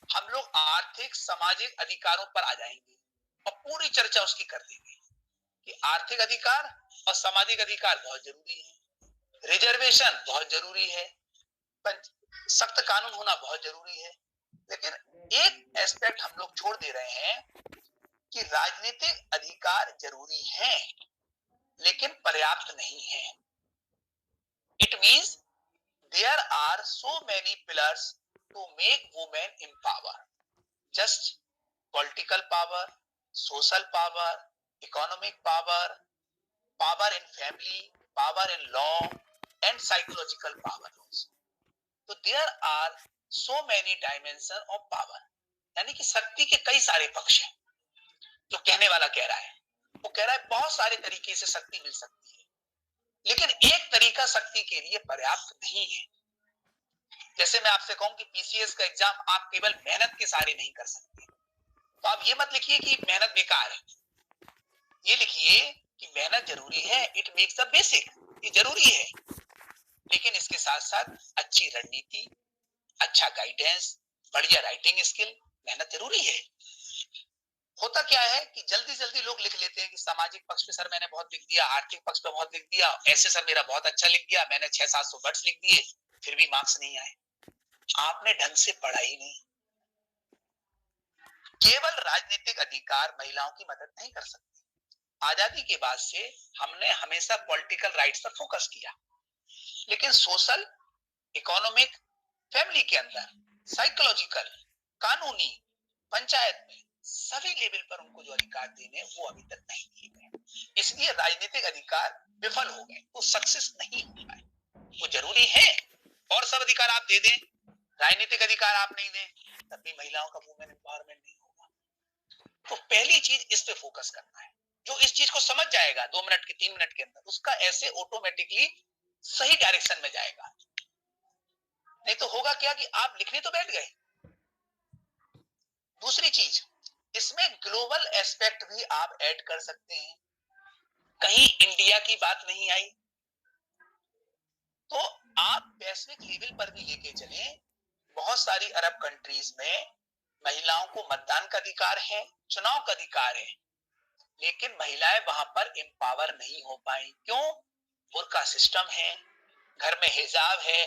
B: हम लोग आर्थिक सामाजिक अधिकारों पर आ जाएंगे और पूरी चर्चा उसकी कर देंगे कि आर्थिक अधिकार और सामाजिक अधिकार बहुत जरूरी है, रिजर्वेशन बहुत जरूरी है, सख्त कानून होना बहुत जरूरी है। लेकिन एक एस्पेक्ट हम लोग छोड़ दे रहे हैं कि राजनीतिक अधिकार जरूरी हैं, लेकिन पर्याप्त नहीं है। It means there are so many pillars to make women empower, just political power, social power, economic power, power in family, power in law and psychological power also. So there are so many dimensions of power, यानी कि शक्ति के कई सारे पक्ष हैं। जो कहने वाला कह रहा है वो कह रहा है बहुत सारे तरीके से शक्ति मिल सकती है, लेकिन एक तरीका शक्ति के लिए पर्याप्त नहीं है। जैसे मैं आपसे कहूं कि पीसीएस का एग्जाम आप केवल मेहनत के सहारे नहीं कर सकते, तो आप ये मत लिखिए कि मेहनत बेकार है, ये लिखिए कि मेहनत जरूरी है। इट मेक्स द बेसिक, ये जरूरी है, लेकिन इसके साथ साथ अच्छी रणनीति, अच्छा गाइडेंस, बढ़िया राइटिंग स्किल, मेहनत जरूरी है। होता क्या है कि जल्दी जल्दी लोग लिख लेते हैं कि सामाजिक पक्ष पे सर मैंने बहुत लिख दिया, आर्थिक पक्ष पे बहुत लिख दिया, ऐसे सर मेरा बहुत अच्छा लिख दिया, मैंने 600-700 वर्ड्स लिख दिए, फिर भी मार्क्स नहीं आए। आपने ढंग से पढ़ा ही नहीं। केवल राजनीतिक अधिकार महिलाओं की मदद नहीं कर सकते। आजादी के बाद से हमने हमेशा पॉलिटिकल राइट्स पर फोकस किया, लेकिन सोशल, इकोनॉमिक, फैमिली के अंदर, साइकोलॉजिकल, कानूनी, पंचायत में सभी लेवल पर उनको जो अधिकार देने वो अभी तक नहीं दिए गए। इसलिए राजनीतिक अधिकार विफल हो गए, वो सक्सेस नहीं हो पाए। वो जरूरी है और सब अधिकार आप दे दें, राजनीतिक अधिकार आप नहीं दें, तब भी महिलाओं का वुमेन एम्पावरमेंट नहीं होगा। तो पहली चीज इस पे फोकस करना है। जो इस चीज को समझ जाएगा 2 मिनट के 3 मिनट के अंदर, उसका ऐसे ऑटोमेटिकली सही डायरेक्शन में जाएगा। नहीं तो होगा क्या कि आप लिखने तो बैठ गए। दूसरी चीज, इसमें ग्लोबल एस्पेक्ट भी आप ऐड कर सकते हैं। कहीं इंडिया की बात नहीं आई तो आप वैश्विक लेवल पर भी लेके चलें। बहुत सारी अरब कंट्रीज में महिलाओं को मतदान का अधिकार है, चुनाव का अधिकार है, लेकिन महिलाएं वहां पर एम्पावर नहीं हो पाई। क्यों? बुर्का सिस्टम है, घर में हिजाब है,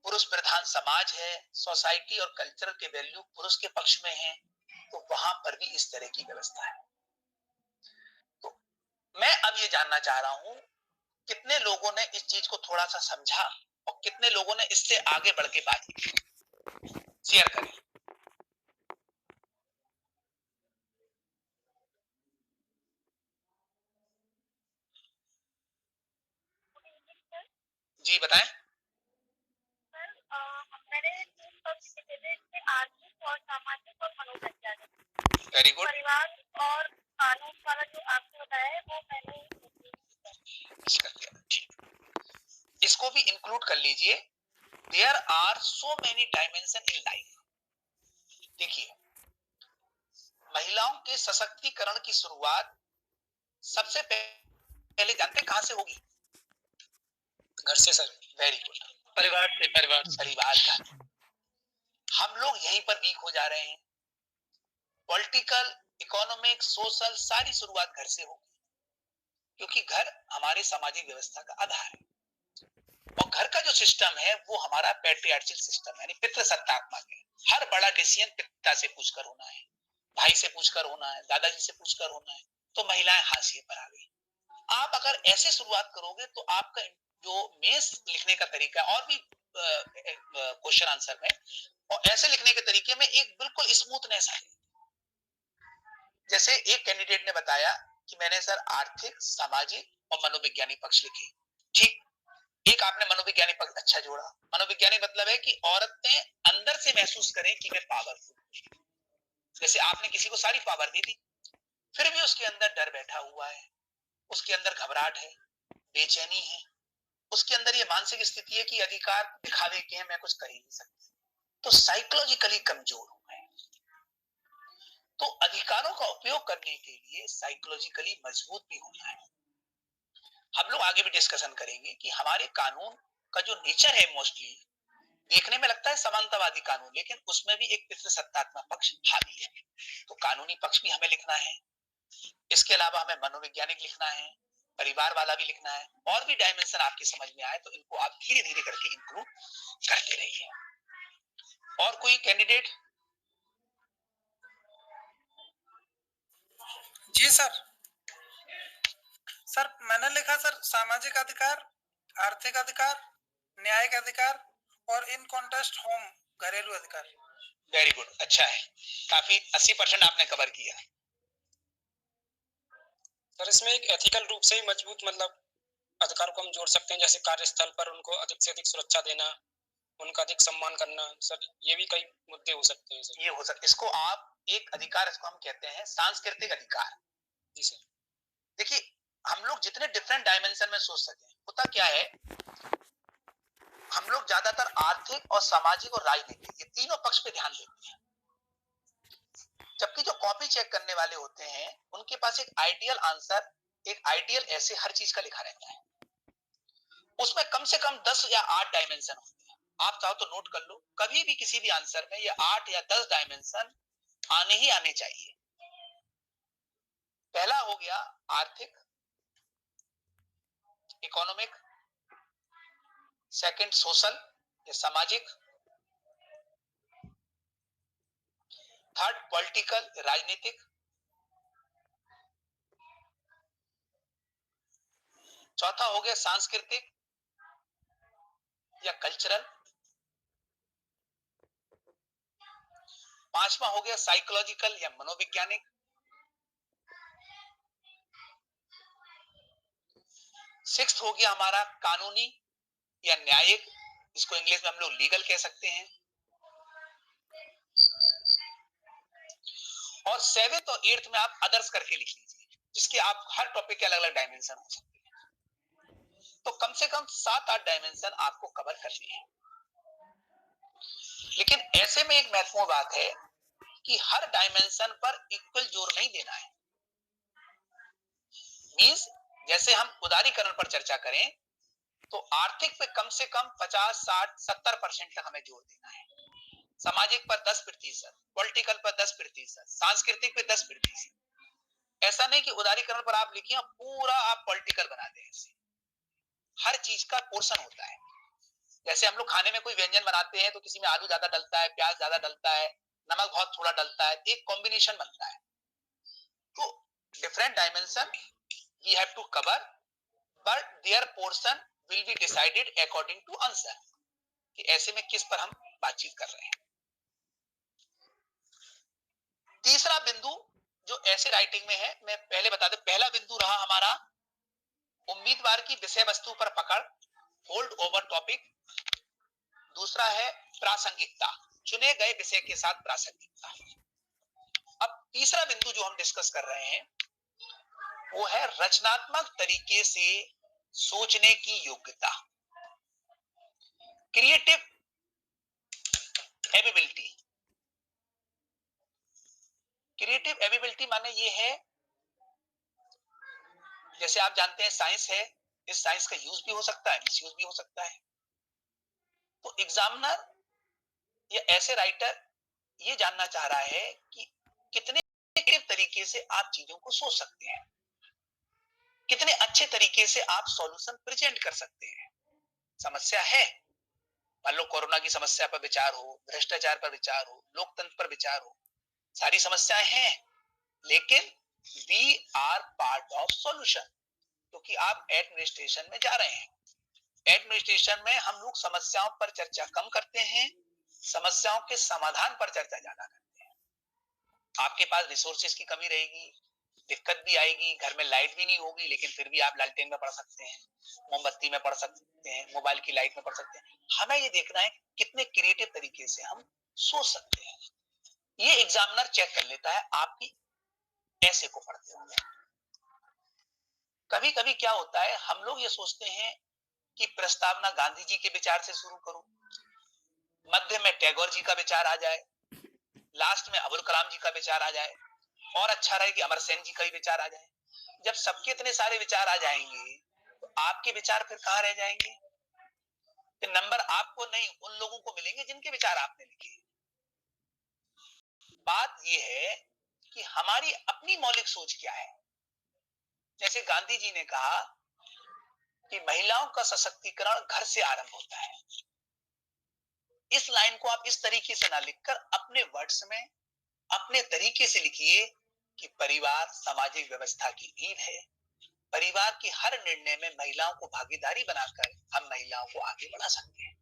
B: पुरुष प्रधान समाज है, सोसाइटी और कल्चर के वैल्यू पुरुष के पक्ष में है, तो वहां पर भी इस तरह की व्यवस्था है। तो मैं अब ये जानना चाह रहा हूं कितने लोगों ने इस चीज को थोड़ा सा समझा और कितने लोगों ने इससे आगे बढ़ के बात की, शेयर करें। जी बताएं।
F: मैंने 3 पक्ष लिखे थे, इसमें आर्थिक और सामाजिक और मनोवैज्ञानिक।
B: Very good.
F: परिवार और कानून वाला जो आपने बताया है वो मैंने
B: कर दिया, ठीक। इसको भी इंक्लूड कर लीजिए। There are so many dimension in life. देखिए, महिलाओं के सशक्तिकरण की शुरुआत सबसे पहले जानते कहां से होगी?
C: घर से सर।
B: Very good.
C: परिवार से।
B: परिवार का। हम लोग यहीं पर वीक हो जा रहे हैं। पॉलिटिकल, इकोनॉमिक, सोशल सारी शुरुआत घर से होगी, क्योंकि घर हमारे सामाजिक व्यवस्था का आधार है। और घर का जो सिस्टम है वो हमारा पैट्रियार्चल सिस्टम है, यानी पितृसत्तात्मक है। हर बड़ा डिसीजन पिता से पूछकर होना है, भाई से पूछकर होना है, दादाजी से पूछकर होना है। तो महिलाएं हाशिए पर आ गई। आप अगर ऐसे शुरुआत करोगे तो आपका जो मेंस लिखने का तरीका और भी क्वेश्चन आंसर में और ऐसे लिखने के तरीके में एक बिल्कुल स्मूथनेस आएगी। जैसे एक कैंडिडेट ने बताया कि मैंने सर आर्थिक, सामाजिक और मनोवैज्ञानिक पक्ष लिखे। ठीक, एक आपने मनोवैज्ञानिक पक्ष अच्छा जोड़ा। मनोवैज्ञानिक मतलब है कि औरतें अंदर से महसूस करें कि मैं पावरफुल। जैसे आपने किसी को सारी पावर दे दी, फिर भी उसके अंदर डर बैठा हुआ है, उसके अंदर घबराहट है, बेचैनी है, उसके अंदर ये मानसिक स्थिति है कि अधिकार दिखावे के हैं, मैं कुछ कर ही नहीं सकती, तो साइकोलॉजिकली कमजोर हूं मैं। तो अधिकारों का उपयोग करने के लिए साइकोलॉजिकली मजबूत भी होना है। हम लोग आगे भी डिस्कशन करेंगे कि हमारे कानून का जो नेचर है मोस्टली देखने में लगता है समानतावादी कानून, लेकिन उसमें भी एक पितृसत्तात्मक पक्ष हावी है। तो कानूनी पक्ष भी हमें लिखना है, इसके अलावा हमें मनोवैज्ञानिक लिखना है, परिवार वाला भी लिखना है, और भी डायमेंशन आपकी समझ में आए तो इनको आप धीरे धीरे करके इंक्लूड करते रहिए। और कोई कैंडिडेट?
G: जी सर। सर मैंने लिखा सर सामाजिक अधिकार, आर्थिक अधिकार, न्यायिक अधिकार और इन कॉन्टेस्ट होम घरेलू अधिकार।
B: वेरी गुड, अच्छा है, काफी 80% आपने कवर किया।
C: सर इसमें एक एथिकल रूप से ही मजबूत मतलब अधिकार को हम जोड़ सकते हैं, जैसे कार्यस्थल पर उनको अधिक से अधिक सुरक्षा देना, उनका अधिक सम्मान करना। सर ये भी कई मुद्दे हो सकते हैं सर।
B: ये हो सकता, इसको आप एक अधिकार, इसको हम कहते हैं सांस्कृतिक अधिकार।
C: जी सर।
B: देखिए, हम लोग जितने डिफरेंट डायमेंशन में सोच सकें, होता क्या है, हम लोग ज्यादातर आर्थिक और सामाजिक और राजनीतिक ये तीनों पक्ष पे ध्यान देते हैं, जबकि जो कॉपी चेक करने वाले होते हैं उनके पास एक आइडियल आंसर, एक आइडियल ऐसे हर चीज का लिखा रहता है, उसमें कम से कम 10 या 8 डायमेंशन होते हैं। आप चाहो तो नोट कर लो, कभी भी किसी भी आंसर में ये 8 या 10 डायमेंशन आने ही आने चाहिए। पहला हो गया आर्थिक, इकोनॉमिक, सेकंड सोशल या सामाजिक, थर्ड पॉलिटिकल राजनीतिक, चौथा हो गया सांस्कृतिक या कल्चरल, पांचवा हो गया साइकोलॉजिकल या मनोवैज्ञानिक, सिक्स्थ हो गया हमारा कानूनी या न्यायिक, इसको इंग्लिश में हम लोग लीगल कह सकते हैं, और सेवेंथ और एट्थ में आप अदर्स करके लिख लीजिए, जिसके आप हर टॉपिक के अलग अलग डायमेंशन हो सकते हैं। तो कम से कम 7-8 डायमेंशन आपको कवर करने हैं। लेकिन ऐसे में एक महत्वपूर्ण बात है कि हर डायमेंशन पर इक्वल जोर नहीं देना है। मींस जैसे हम उदारीकरण पर चर्चा करें तो आर्थिक पे कम से कम 50, 60, 70% तक हमें जोर देना है, सामाजिक पर 10%, पॉलिटिकल पर 10%, सांस्कृतिक पे 10%। ऐसा नहीं कि उदारीकरण पर आप लिखिए पूरा आप पॉलिटिकल बना दें, ऐसे हर चीज का पोर्शन होता है। जैसे हम लोग खाने में कोई व्यंजन बनाते हैं तो किसी में आलू ज्यादा डलता है, प्याज ज्यादा डलता है, नमक बहुत थोड़ा डलता है, एक कॉम्बिनेशन बनता है। तो different dimension we have to cover, but their portion will be decided according to answer, कि ऐसे में किस पर हम बातचीत कर रहे हैं। तीसरा बिंदु जो ऐसे राइटिंग में है, मैं पहले बता दूं, पहला बिंदु रहा हमारा उम्मीदवार की विषय वस्तु पर पकड़, होल्ड ओवर टॉपिक। दूसरा है प्रासंगिकता, चुने गए विषय के साथ प्रासंगिकता। अब तीसरा बिंदु जो हम डिस्कस कर रहे हैं वो है रचनात्मक तरीके से सोचने की योग्यता, क्रिएटिव एबिलिटी। क्रिएटिव एबिलिटी माने ये है, जैसे आप जानते हैं साइंस है, इस साइंस का यूज भी हो सकता है, मिसयूज भी हो सकता है। तो एग्जामिनर या ऐसे राइटर ये जानना चाह रहा है कि कितने क्रिएटिव तरीके से आप चीजों को सोच सकते हैं, कितने अच्छे तरीके से आप सॉल्यूशन प्रेजेंट कर सकते हैं। समस्या है, मान लो कोरोना की समस्या पर विचार हो, भ्रष्टाचार पर विचार हो, लोकतंत्र पर विचार हो, सारी समस्याएं हैं, लेकिन we are part of solution, क्योंकि आप एडमिनिस्ट्रेशन में जा रहे हैं। एडमिनिस्ट्रेशन में हम लोग समस्याओं पर चर्चा कम करते हैं, समस्याओं के समाधान पर चर्चा ज्यादा करते हैं। आपके पास रिसोर्सेज की कमी रहेगी, दिक्कत भी आएगी, घर में लाइट भी नहीं होगी, लेकिन फिर भी आप लालटेन में पढ़ सकते हैं, मोमबत्ती में पढ़ सकते हैं, मोबाइल की लाइट में पढ़ सकते हैं। हमें ये देखना है कितने क्रिएटिव तरीके से हम सोच सकते हैं। ये एग्जामिनर चेक कर लेता है आपकी ऐसे को पढ़ते हुए। कभी कभी क्या होता है, हम लोग ये सोचते हैं कि प्रस्तावना गांधी जी के विचार से शुरू करो, मध्य में टैगोर जी का विचार आ जाए, लास्ट में अबुल कलाम जी का विचार आ जाए, और अच्छा रहे कि अमर सेन जी का ही विचार आ जाए। जब सबके इतने सारे विचार आ जाएंगे तो आपके विचार फिर कहां रह जाएंगे? तो नंबर आपको नहीं, उन लोगों को मिलेंगे जिनके विचार आपने लिखे। बात यह है कि हमारी अपनी मौलिक सोच क्या है। जैसे गांधी जी ने कहा कि महिलाओं का सशक्तिकरण घर से आरंभ होता है। इस लाइन को आप इस तरीके से ना लिखकर अपने वर्ड्स में अपने तरीके से लिखिए कि परिवार सामाजिक व्यवस्था की नींव है। परिवार के हर निर्णय में महिलाओं को भागीदारी बनाकर हम महिलाओं को आगे बढ़ा सकते हैं।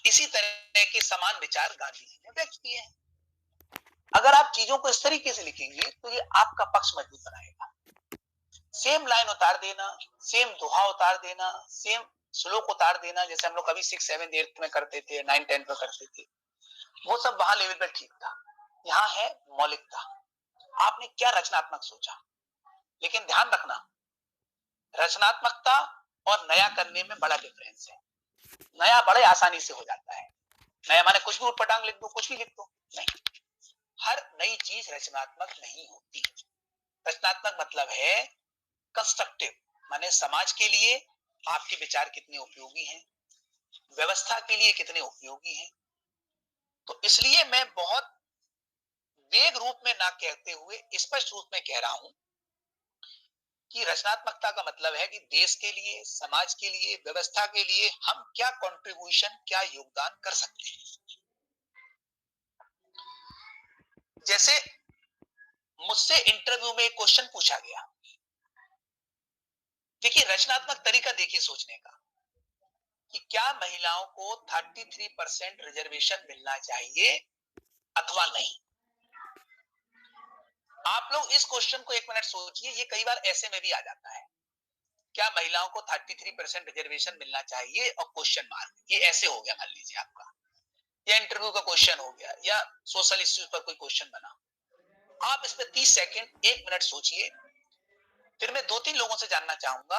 B: इसी तरह के समान विचार गांधी जी ने व्यक्त किए हैं। अगर आप चीजों को इस तरीके से लिखेंगे तो ये आपका पक्ष मजबूत बनाएगा। सेम लाइन उतार देना, सेम दोहा उतार देना, सेम श्लोक उतार देना, जैसे हम लोग कभी 6, 7, 8 में करते थे, 9, 10 में करते थे, वो सब वहां लेवल पर ठीक था। यहाँ है मौलिकता, आपने क्या रचनात्मक सोचा। लेकिन ध्यान रखना, रचनात्मकता और नया करने में बड़ा डिफरेंस है। नया बड़े आसानी से हो जाता है, नया माने कुछ भी उटपटांग लिख दो, कुछ भी लिख दो, नहीं, हर नई चीज रचनात्मक नहीं होती। रचनात्मक मतलब है कंस्ट्रक्टिव, माने समाज के लिए आपके विचार कितने उपयोगी हैं, व्यवस्था के लिए कितने उपयोगी हैं। तो इसलिए मैं बहुत वेग रूप में ना कहते हुए स्पष्ट रूप में कह रहा हूं कि रचनात्मकता का मतलब है कि देश के लिए, समाज के लिए, व्यवस्था के लिए हम क्या कंट्रीब्यूशन, क्या योगदान कर सकते हैं। जैसे मुझसे इंटरव्यू में एक क्वेश्चन पूछा गया, देखिए रचनात्मक तरीका देखिए सोचने का, कि क्या महिलाओं को 33% रिजर्वेशन मिलना चाहिए अथवा नहीं। आप लोग इस क्वेश्चन को 1 मिनट सोचिए, ये कई बार ऐसे में भी आ जाता है, क्या महिलाओं को 33% रिजर्वेशन मिलना चाहिए और क्वेश्चन मार्क, ये ऐसे हो गया मान लीजिए आपका, या इंटरव्यू का क्वेश्चन हो गया, या सोशल इश्यूज पर कोई क्वेश्चन बना। आप इस पे 30 सेकंड 1 मिनट सोचिए, फिर मैं 2-3 लोगों से जानना चाहूंगा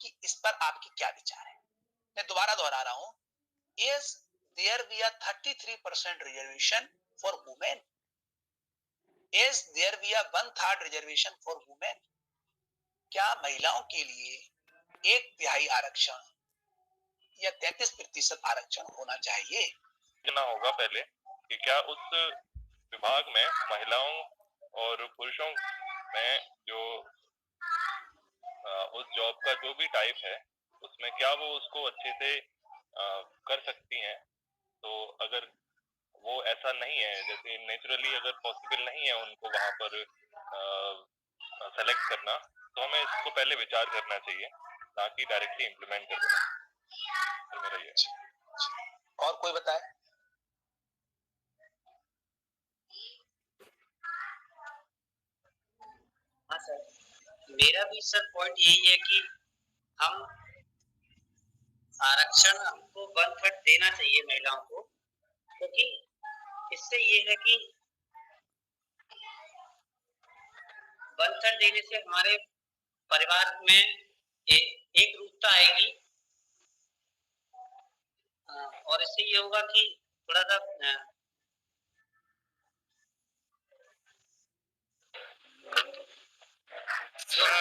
B: कि इस पर आपके क्या विचार है। मैं दोबारा दोहरा रहा हूं, is there be a 33% reservation for women, is there be a 1/3 reservation for women. क्या महिलाओं के लिए 1/3 आरक्षण या 33% आरक्षण होना चाहिए।
D: ना होगा पहले कि क्या उस विभाग में महिलाओं और पुरुषों में जो उस जॉब का जो भी टाइप है उसमें क्या वो उसको अच्छे से कर सकती हैं। तो अगर वो ऐसा नहीं है, जैसे नेचुरली अगर पॉसिबल नहीं है उनको वहां पर सेलेक्ट करना, तो हमें इसको पहले विचार करना चाहिए, ना कि डायरेक्टली इम्प्लीमेंट कर देना। तो मेरा ये
B: और कोई बताए?
H: हाँ सर, मेरा भी सर पॉइंट यही है कि हम आरक्षण हमको 1/3 देना चाहिए महिलाओं को, क्योंकि इससे ये है कि 1/3 देने से हमारे परिवार में एक रूपता आएगी, और इससे ये होगा कि थोड़ा सा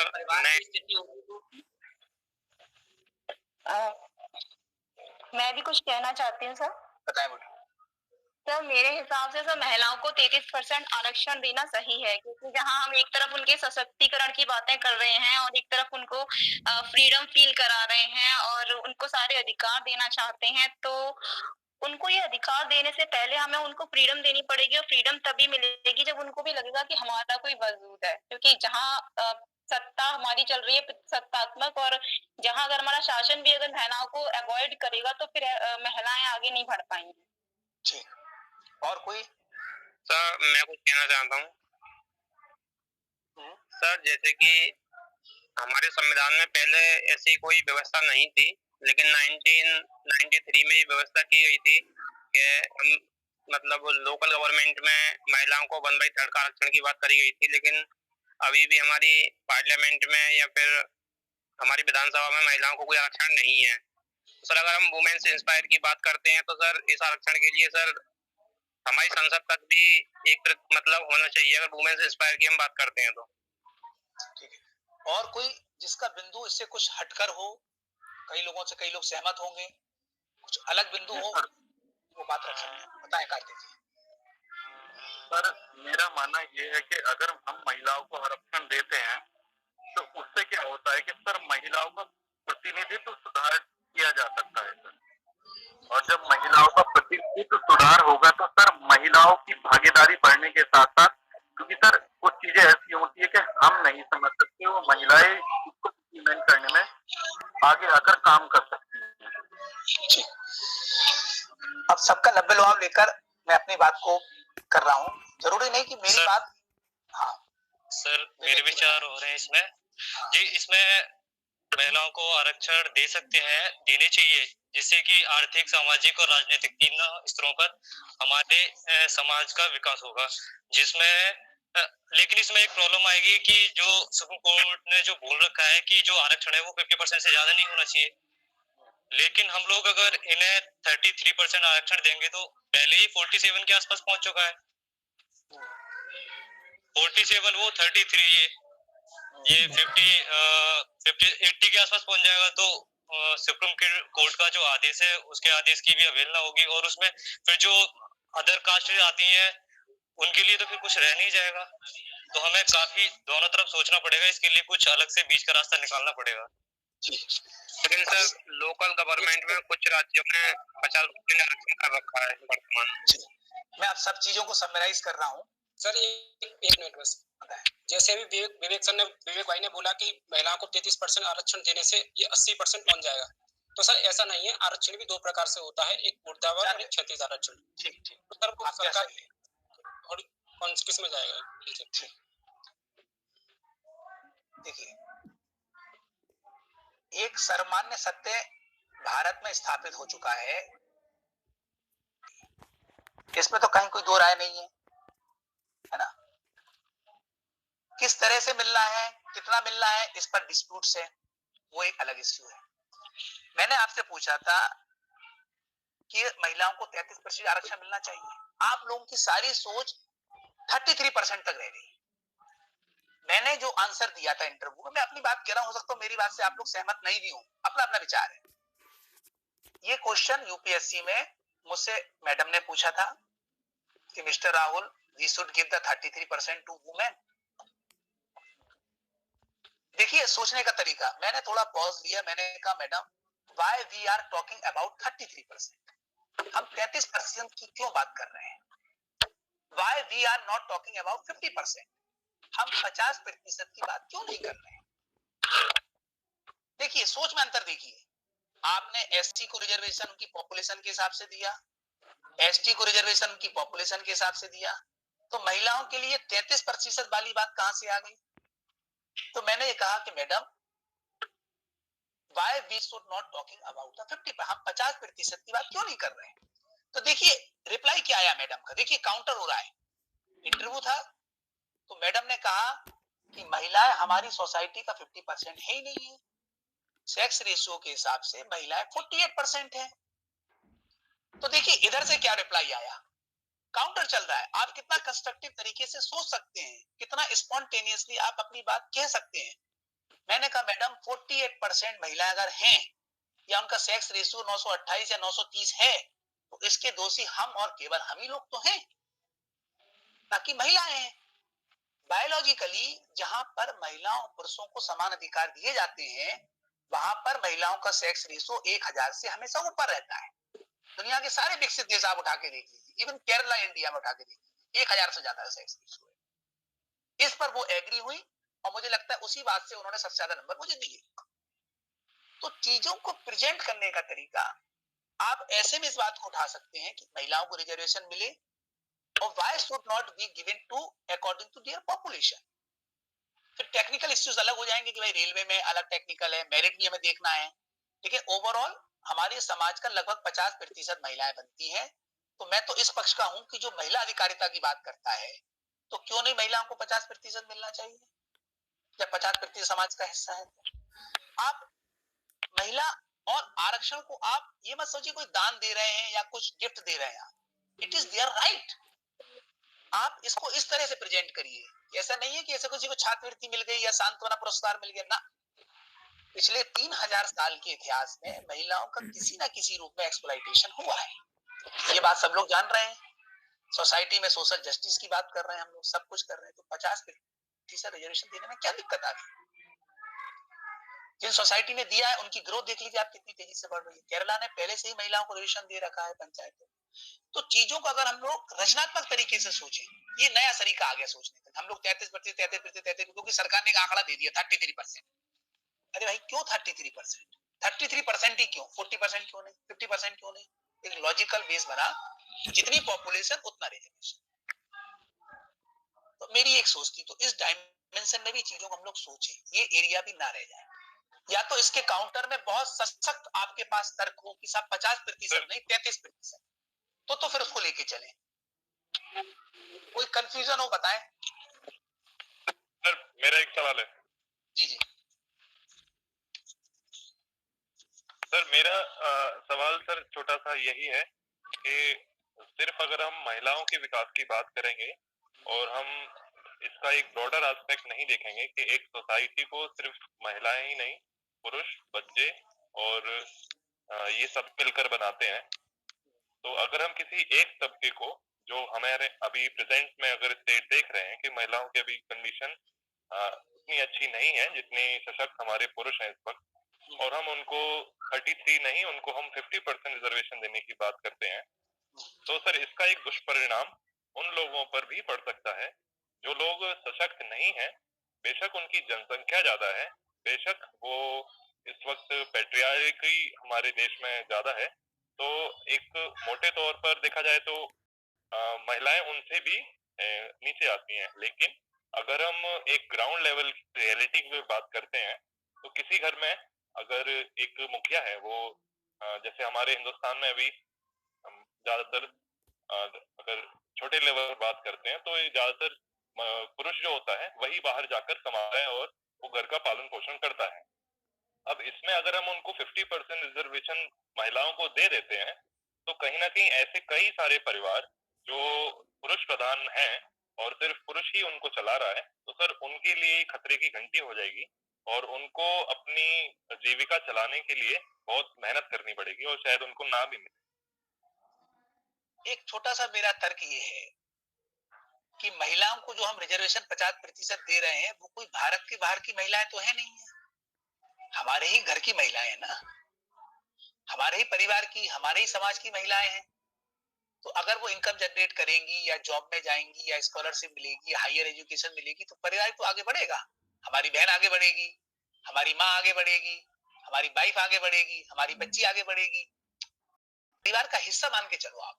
H: परिवार की स्थिति होगी तो
F: मैं भी कुछ कहना चाहती हूँ सर।
B: बताएं बेटा।
F: सर मेरे हिसाब से सर महिलाओं को 33% आरक्षण देना सही है, क्योंकि जहां हम एक तरफ उनके सशक्तिकरण की बातें कर रहे हैं और एक तरफ उनको फ्रीडम फील करा रहे हैं और उनको सारे अधिकार देना चाहते हैं, तो उनको ये अधिकार देने से पहले हमें उनको फ्रीडम देनी पड़ेगी, और फ्रीडम तभी मिलेगी जब उनको भी लगेगा कि हमारा कोई वजूद है। क्योंकि जहाँ सत्ता हमारी चल रही है सत्तात्मक, और जहाँ अगर हमारा शासन भी अगर महिलाओं को अवॉइड करेगा तो फिर महिलाएं आगे नहीं बढ़ पाएंगी।
B: ठीक, और कोई?
C: सर मैं कुछ कहना चाहता हूँ सर, जैसे कि हमारे संविधान में पहले ऐसी कोई व्यवस्था नहीं थी, लेकिन 1993 में ये व्यवस्था की गई थी कि हम मतलब लोकल गवर्नमेंट में महिलाओं को 1/3 का आरक्षण की बात करी गई थी, लेकिन अभी भी हमारी पार्लियामेंट में या फिर हमारी विधानसभा में महिलाओं को कोई आरक्षण नहीं है। तो सर अगर हम वुमेन से इंस्पायर की बात करते हैं तो सर इस आरक्षण के लिए सर हमारी संसद तक भी एक मतलब होना चाहिए, अगर वुमेन से इंस्पायर की हम बात करते हैं तो।
B: ठीक है, और कोई जिसका बिंदु इससे कुछ हटकर हो? कई लोगों से कई लोग सहमत होंगे, कुछ अलग बिंदु हो वो बात रख सकते हैं। बताएं कार्तिक जी।
D: सर मेरा मानना ये है कि अगर हम महिलाओं को आरक्षण देते हैं तो उससे क्या होता है कि सर महिलाओं का प्रतिनिधित्व सुधार किया जा सकता है सर, और जब महिलाओं का प्रतिनिधित्व सुधार होगा तो सर महिलाओं की भागीदारी बढ़ने के साथ साथ, क्योंकि सर कुछ चीजें ऐसी होती है कि हम नहीं समझ सकते, वो महिलाएं उसको इम्प्लीमेंट करने में आगे आकर काम कर सकती हैं।
B: अब सबका लब्बे लुआब लेकर मैं अपनी बात को कर रहा हूँ, जरूरी नहीं कि मेरी बात। हाँ
E: सर मेरे विचार हो रहे हैं इसमें जी, इसमें महिलाओं को आरक्षण दे सकते हैं, देने चाहिए, जिससे कि आर्थिक, सामाजिक और राजनीतिक तीनों स्तरों पर हमारे समाज का विकास होगा। जिसमें लेकिन इसमें एक प्रॉब्लम आएगी कि जो सुप्रीम कोर्ट ने जो बोल रखा है कि जो आरक्षण है वो 50% से ज्यादा नहीं होना चाहिए, लेकिन हम लोग अगर इन्हें 33% आरक्षण देंगे तो पहले ही 47 के आसपास पहुंच चुका है। 47 वो 33 ये 80 के आसपास पहुंच जाएगा, तो सुप्रीम कोर्ट का जो आदेश है उसके आदेश की भी अवहेलना होगी, और उसमें फिर जो अदर कास्ट आती हैं उनके लिए तो फिर कुछ रह नहीं जाएगा। तो हमें काफी दोनों तरफ सोचना पड़ेगा, इसके लिए कुछ अलग से बीच का रास्ता निकालना पड़ेगा।
C: लेकिन सर लोकल गवर्नमेंट में कुछ राज्यों में 50% आरक्षण कर रखा है वर्तमान।
B: मैं आप सब चीजों को समराइज कर रहा हूँ
C: सर। एक मिनट बस, जैसे अभी विवेक भाई ने बोला कि महिलाओं को 33% आरक्षण देने से ये 80% पहुंच जाएगा, तो सर ऐसा नहीं है। आरक्षण भी दो प्रकार से होता है, एक ऊर्ध्वाधर और एक क्षैतिज आरक्षण।
B: ठीक ठीक,
C: तो सर वो सरकार और कौन किस में जाएगा?
B: देखिए, एक सर्वमान्य सत्य भारत में स्थापित हो चुका है, इसमें तो कहीं कोई दो राय नहीं है ना। किस तरह से मिलना है, कितना मिलना है, इस पर डिस्प्यूट्स है, वो एक अलग इश्यू है। मैंने आपसे पूछा था कि महिलाओं को 33% आरक्षण मिलना चाहिए, आप लोगों की सारी सोच 33% तक रह गई। मैंने जो आंसर दिया था इंटरव्यू में, मैं अपनी बात कह रहा हूं, हो सकता है मेरी बात से आप लोग सहमत नहीं भी हो, अपना अपना विचार है। ये क्वेश्चन यूपीएससी में मुझसे मैडम ने पूछा था कि mister Rahul, we should give the 33% to women. देखिए सोचने का तरीका, मैंने थोड़ा पॉज लिया, मैंने कहा madam why we are talking about 33%, हम 33% की क्यों बात कर रहे हैं? Why we are not talking about 50%, हम 50% की बात क्यों नहीं कर रहे हैं? देखिए सोच में अंतर देखिए, आपने एससी को रिजर्वेशन उनकी पॉपुलेशन के हिसाब से दिया, एसटी को रिजर्वेशन उनकी पॉपुलेशन के हिसाब से दिया, तो महिलाओं के लिए 33% वाली बात कहां से आ गई? तो मैंने ये कहा कि madam why we should not talking about the 50, हम 50% की बात क्यों नहीं कर रहे हैं? तो देखिए रिप्लाई क्या आया मैडम का, देखिए काउंटर हो रहा है। इंटरव्यू था तो मैडम ने कहा कि महिलाएं हमारी सोसाइटी का 50% है ही नहीं है, सेक्स रेशियो के हिसाब से महिलाएं 48% है। तो देखिए इधर से क्या रिप्लाई आया, काउंटर चल रहा है। आप कितना कंस्ट्रक्टिव तरीके से सोच सकते हैं, कितना स्पॉन्टेनियसली आप अपनी बात कह सकते हैं। मैंने कहा मैडम 48% महिलाएं अगर हैं या उनका सेक्स रेशियो 928 या 930 है तो इसके दोषी हम और केवल हम ही लोग तो हैं, बाकी महिलाएं हैं। बायोलॉजिकली जहां पर महिलाओं पुरुषों को समान अधिकार दिए जाते हैं वहां पर महिलाओं का सेक्स रेशियो 1000 से हमेशा ऊपर रहता है। दुनिया के सारे विकसित देश आप उठा के देख लीजिए, इवन केरला इंडिया में उठा के देख लीजिए, 1000 से ज्यादा सेक्स रेशियो है। इस पर वो एग्री हुई और मुझे लगता है उसी बात से उन्होंने सबसे ज्यादा नंबर मुझे दिए। तो चीजों को प्रेजेंट करने का तरीका, आप ऐसे में इस बात को उठा सकते हैं कि महिलाओं को रिजर्वेशन मिले और why should not be given to according to their population. फिर टेक्निकल इश्यूज अलग हो जाएंगे कि भाई रेलवे में अलग टेक्निकल है, मेरिट भी हमें देखना है, लेकिन ओवरऑल हमारे समाज का लगभग 50% महिलाएं बनती हैं। तो मैं तो इस पक्ष का हूं कि जो महिला अधिकारिता की बात करता है तो क्यों नहीं महिलाओं को 50% मिलना चाहिए, जब 50% समाज का हिस्सा है। आप महिला और आरक्षण को आप ये मत सोचिए कोई दान दे रहे हैं या कुछ गिफ्ट दे रहे हैं, इट इज देयर राइट। आप इसको इस तरह से प्रेजेंट करिए, ऐसा नहीं है कि ऐसे किसी को छात्रवृत्ति मिल गई या सांत्वना पुरस्कार मिल गया ना। पिछले 3000 साल के इतिहास में महिलाओं का किसी ना किसी रूप में एक्सप्लॉइटेशन हुआ है, ये बात सब लोग जान रहे हैं। सोसाइटी में सोशल जस्टिस की बात कर रहे हैं हम लोग, सब कुछ कर रहे हैं, तो 50% रिजर्वेशन देने में क्या दिक्कत आ गई? जिन सोसाइटी ने दिया है उनकी ग्रोथ देख लीजिए आप कितनी तेजी से बढ़ रही है। केरला ने पहले से ही महिलाओं को रिजर्वेशन दे रखा है पंचायत में। तो चीजों को अगर हम लोग रचनात्मक तरीके से सोचें, ये नया तरीका आ गया सोचने का। हम लोग 33% क्योंकि सरकार ने एक आंकड़ा दे दिया 33%। अरे भाई क्यों 33%? 33% ही क्यों, 40% क्यों नहीं, 50% क्यों नहीं? एक लॉजिकल बेस बना, जितनी पॉपुलेशन उतना रिजर्वेशन। तो मेरी एक सोच थी, तो इस डायमेंशन में भी चीजों को हम लोग सोचें, ये एरिया भी ना रह जाए। या तो इसके काउंटर में बहुत सशक्त आपके पास तर्क हो कि साहब 50% नहीं 33%, तो फिर उसको लेके चले। कोई कंफ्यूजन हो बताएं।
D: सर मेरा एक सवाल है।
B: जी जी
D: सर मेरा सवाल सर छोटा सा यही है कि सिर्फ अगर हम महिलाओं के विकास की बात करेंगे और हम इसका एक ब्रॉडर एस्पेक्ट नहीं देखेंगे कि एक सोसाइटी को सिर्फ महिलाएं ही नहीं, पुरुष, बच्चे और ये सब मिलकर बनाते हैं, तो अगर हम किसी एक तबके को, जो हमारे अभी प्रेजेंट में अगर स्टेट देख रहे हैं कि महिलाओं की अभी कंडीशन उतनी अच्छी नहीं है जितनी सशक्त हमारे पुरुष हैं इस वक्त, और हम उनको 33 नहीं, उनको हम 50% रिजर्वेशन देने की बात करते हैं, तो सर इसका एक दुष्परिणाम उन लोगों पर भी पड़ सकता है जो लोग सशक्त नहीं है। बेशक उनकी जनसंख्या ज्यादा है, बेशक वो इस वक्त पैट्रियार्की हमारे देश में ज्यादा है, तो एक मोटे तौर पर देखा जाए तो महिलाएं उनसे भी नीचे आती हैं। लेकिन अगर हम एक ग्राउंड लेवल रियलिटी की बात करते हैं तो किसी घर में अगर एक मुखिया है, वो जैसे हमारे हिंदुस्तान में अभी ज्यादातर अगर छोटे लेवल पर बात करते हैं तो ये ज्यादातर पुरुष जो होता है वही बाहर जाकर कमाता है और वो घर का पालन पोषण करता है। अब इसमें अगर हम उनको 50% रिजर्वेशन महिलाओं को दे देते हैं तो कहीं ना कहीं ऐसे कई सारे परिवार जो पुरुष प्रधान हैं और सिर्फ पुरुष ही उनको चला रहा है, तो सर उनके लिए खतरे की घंटी हो जाएगी और उनको अपनी जीविका चलाने के लिए बहुत मेहनत करनी पड़ेगी और शायद उनको ना भी मिले।
B: एक छोटा सा मेरा तर्क ये है कि महिलाओं को जो हम रिजर्वेशन 50% दे रहे हैं वो कोई भारत के बाहर की महिलाएं तो है नहीं है, हमारे ही घर की महिलाएं हैं ना, हमारे ही परिवार की, हमारे ही समाज की महिलाएं हैं। तो अगर वो इनकम जनरेट करेंगी या जॉब में जाएंगी या स्कॉलरशिप मिलेगी या हायर एजुकेशन मिलेगी तो परिवार तो आगे बढ़ेगा, हमारी बहन आगे बढ़ेगी, हमारी माँ आगे बढ़ेगी, हमारी वाइफ आगे बढ़ेगी, हमारी बच्ची आगे बढ़ेगी, परिवार का हिस्सा मान के चलो आप।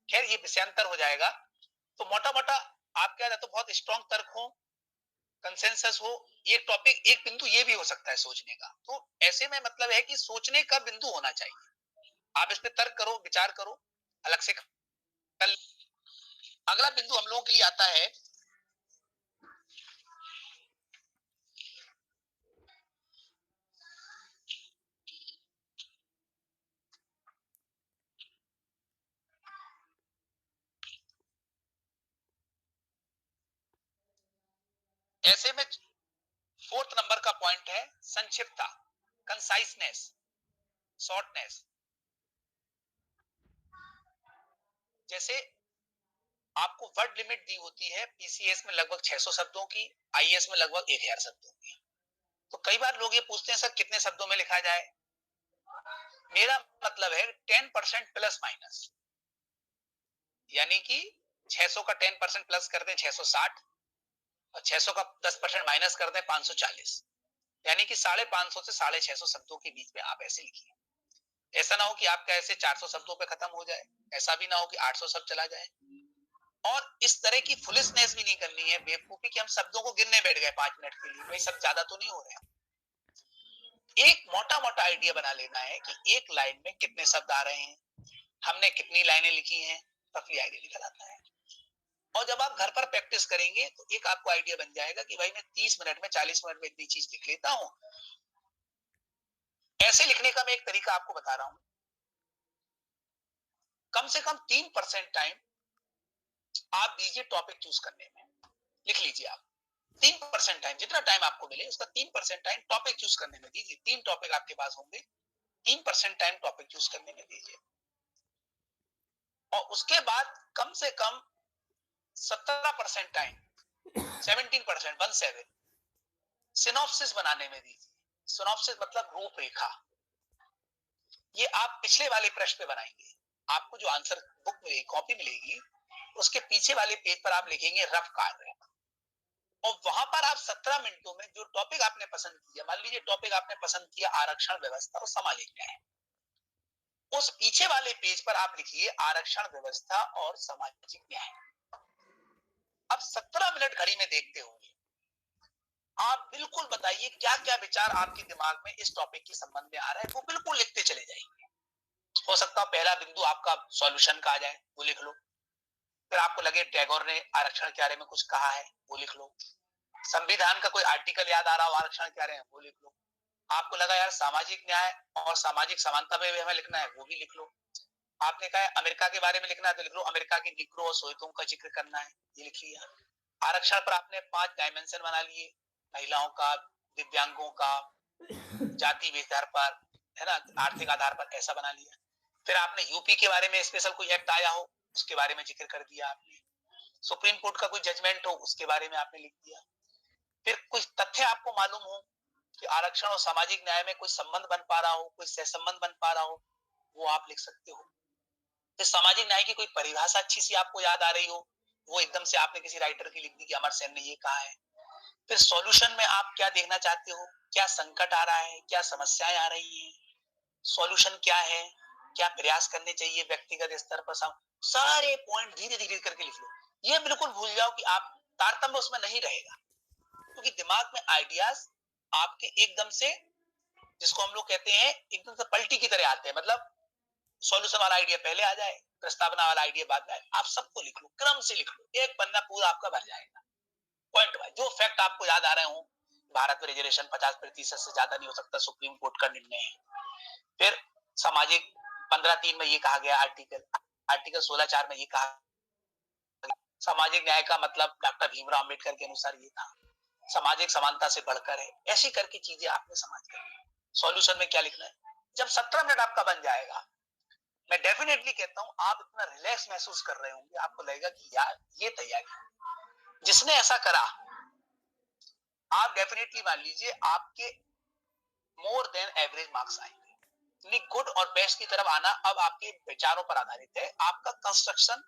B: खैर ये विषयांतर हो जाएगा। तो मोटा मोटा आप क्या तो बहुत स्ट्रॉन्ग तर्क हो, कंसेंसस हो, एक टॉपिक एक बिंदु ये भी हो सकता है सोचने का। तो ऐसे में मतलब है कि सोचने का बिंदु होना चाहिए, आप इस पे तर्क करो, विचार करो अलग से। कल अगला बिंदु हम लोगों के लिए आता है ऐसे में 4th नंबर का पॉइंट है संक्षिप्तता, कंसाइसनेस, शॉर्टनेस। जैसे आपको वर्ड लिमिट दी होती है पीसीएस में लगभग 600 शब्दों की, आईएएस में लगभग 1000 शब्दों की। तो कई बार लोग ये पूछते हैं सर कितने शब्दों में लिखा जाए। मेरा मतलब है 10% प्लस माइनस, यानी कि 600 का 10% प्लस कर दें 660 और 600 का 10% माइनस कर दें 540, यानी कि 550 से 650 शब्दों के बीच में आप ऐसे लिखिए। ऐसा ना हो कि आपका ऐसे 400 शब्दों पे खत्म हो जाए, ऐसा भी ना हो कि 800 शब्द चला जाए। और इस तरह की फुलिशनेस भी नहीं करनी है, बेवकूफी कि हम शब्दों को गिनने बैठ गए 5 मिनट के लिए, भाई सब ज्यादा तो नहीं हो रहे हैं। एक मोटा मोटा आइडिया बना लेना है कि एक लाइन में कितने शब्द आ रहे हैं, हमने कितनी लाइनें लिखी हैं, रफली आइडिया निकल आता है। और जब आप घर पर प्रैक्टिस करेंगे तो एक आपको आइडिया बन जाएगा कि भाई मैं 30 मिनट में 40 मिनट में इतनी चीज लिख लेता हूं। ऐसे लिखने का मैं एक तरीका आपको बता रहा हूं। कम से कम 3% टाइम आप दीजिए टॉपिक चूज करने में। लिख लीजिए आप 3% टाइम, जितना टाइम आपको मिले उसका 3% टाइम टॉपिक चूज करने में दीजिए। 3 टॉपिक आपके पास होंगे, 3% टाइम टॉपिक चूज करने में दीजिए। और उसके बाद कम से कम 17% टाइम, 17% सिनॉप्सिस बनाने में दीजिए। सिनॉप्सिस मतलब रूपरेखा। ये आप पिछले वाले प्रश्न पे बनाएंगे। आपको जो आंसर बुक मिलेगी, कॉपी मिलेगी, उसके पीछे वाले पेज पर आप लिखेंगे रफ कार्य। और वहां पर आप 17 मिनटों में जो टॉपिक आपने पसंद किया, मान लीजिए टॉपिक आपने पसंद किया आरक्षण व्यवस्था और सामाजिक न्याय, उस पीछे वाले पेज पर आप लिखिए आरक्षण व्यवस्था और सामाजिक न्याय। अब 17 मिनट घड़ी में देखते हुए आप बिल्कुल बताइए क्या क्या विचार आपके दिमाग में इस टॉपिक के संबंध में आ रहा है, वो बिल्कुल लिखते चले जाइए। हो सकता है पहला बिंदु आपका सॉल्यूशन का आ जाए, वो लिख लो। फिर आपको लगे टैगोर ने आरक्षण के बारे में कुछ कहा है, वो लिख लो। संविधान का कोई आर्टिकल याद आ रहा हो आरक्षण के बारे में, वो लिख लो। आपको लगा यार सामाजिक न्याय और सामाजिक समानता पे भी हमें लिखना है, वो भी लिख लो। आपने कहा अमेरिका के बारे में लिखना है तो लिख लो, अमेरिका के निग्रो और शोषितों का जिक्र करना है, ये लिख लिया। आरक्षण पर आपने 5 डायमेंशन बना लिए, महिलाओं का, दिव्यांगों का, जाति के आधार पर, है ना, आर्थिक आधार पर, ऐसा बना लिया। फिर आपने यूपी के बारे में स्पेशल कोई एक्ट आया हो उसके बारे में जिक्र कर दिया आपने। सुप्रीम कोर्ट का कोई जजमेंट हो उसके बारे में आपने लिख दिया। फिर कुछ तथ्य आपको मालूम हो कि आरक्षण और सामाजिक न्याय में कोई संबंध बन पा रहा हो, कोई सहसंबंध बन पा रहा हो, वो आप लिख सकते हो। फिर सामाजिक न्याय की कोई परिभाषा अच्छी सी आपको याद आ रही हो, वो एकदम से आपने किसी राइटर की लिख दी कि अमर सेन ने ये कहा है। फिर सॉल्यूशन में आप क्या देखना चाहते हो, क्या संकट आ रहा है, क्या समस्याएं आ रही हैं, सॉल्यूशन क्या है, क्या प्रयास करने चाहिए व्यक्तिगत स्तर पर, सब सारे पॉइंट धीरे धीरे करके लिख लो। ये बिल्कुल भूल जाओ कि आप तारतम्य उसमें नहीं रहेगा, क्योंकि दिमाग में आइडियाज आपके एकदम से, जिसको हम लोग कहते हैं एकदम से पलटी की तरह आते हैं। मतलब सॉल्यूशन वाला आइडिया पहले आ जाए, प्रस्तावना वाला आइडिया बाद में आए। आप सबको लिख लो, क्रम से लिख लो, एक पन्ना पूरा आपका भर जाएगा पॉइंट वाइज। जो फैक्ट आपको याद आ रहे हो, भारत में रिजर्वेशन 50% से ज्यादा नहीं हो सकता, सुप्रीम कोर्ट का निर्णय है। फिर सामाजिक 15(3) में ये कहा गया, आर्टिकल 16(4) में ये कहा, सामाजिक न्याय का मतलब डॉक्टर भीमराव अम्बेडकर के अनुसार ये था, सामाजिक समानता से बढ़कर है। ऐसी करके चीजें आपने समझ कर सॉल्यूशन में क्या लिखना है। जब 17 मिनट आपका बन जाएगा, मैं डेफिनेटली कहता हूं आप इतना रिलैक्स महसूस कर रहे होंगे, आपको लगेगा कि यार ये तैयारी जिसने ऐसा करा, आप डेफिनेटली मान लीजिए आपके मोर देन एवरेज मार्क्स आएंगे। गुड और बेस्ट की तरफ आना अब आपके विचारों पर आधारित है, आपका कंस्ट्रक्शन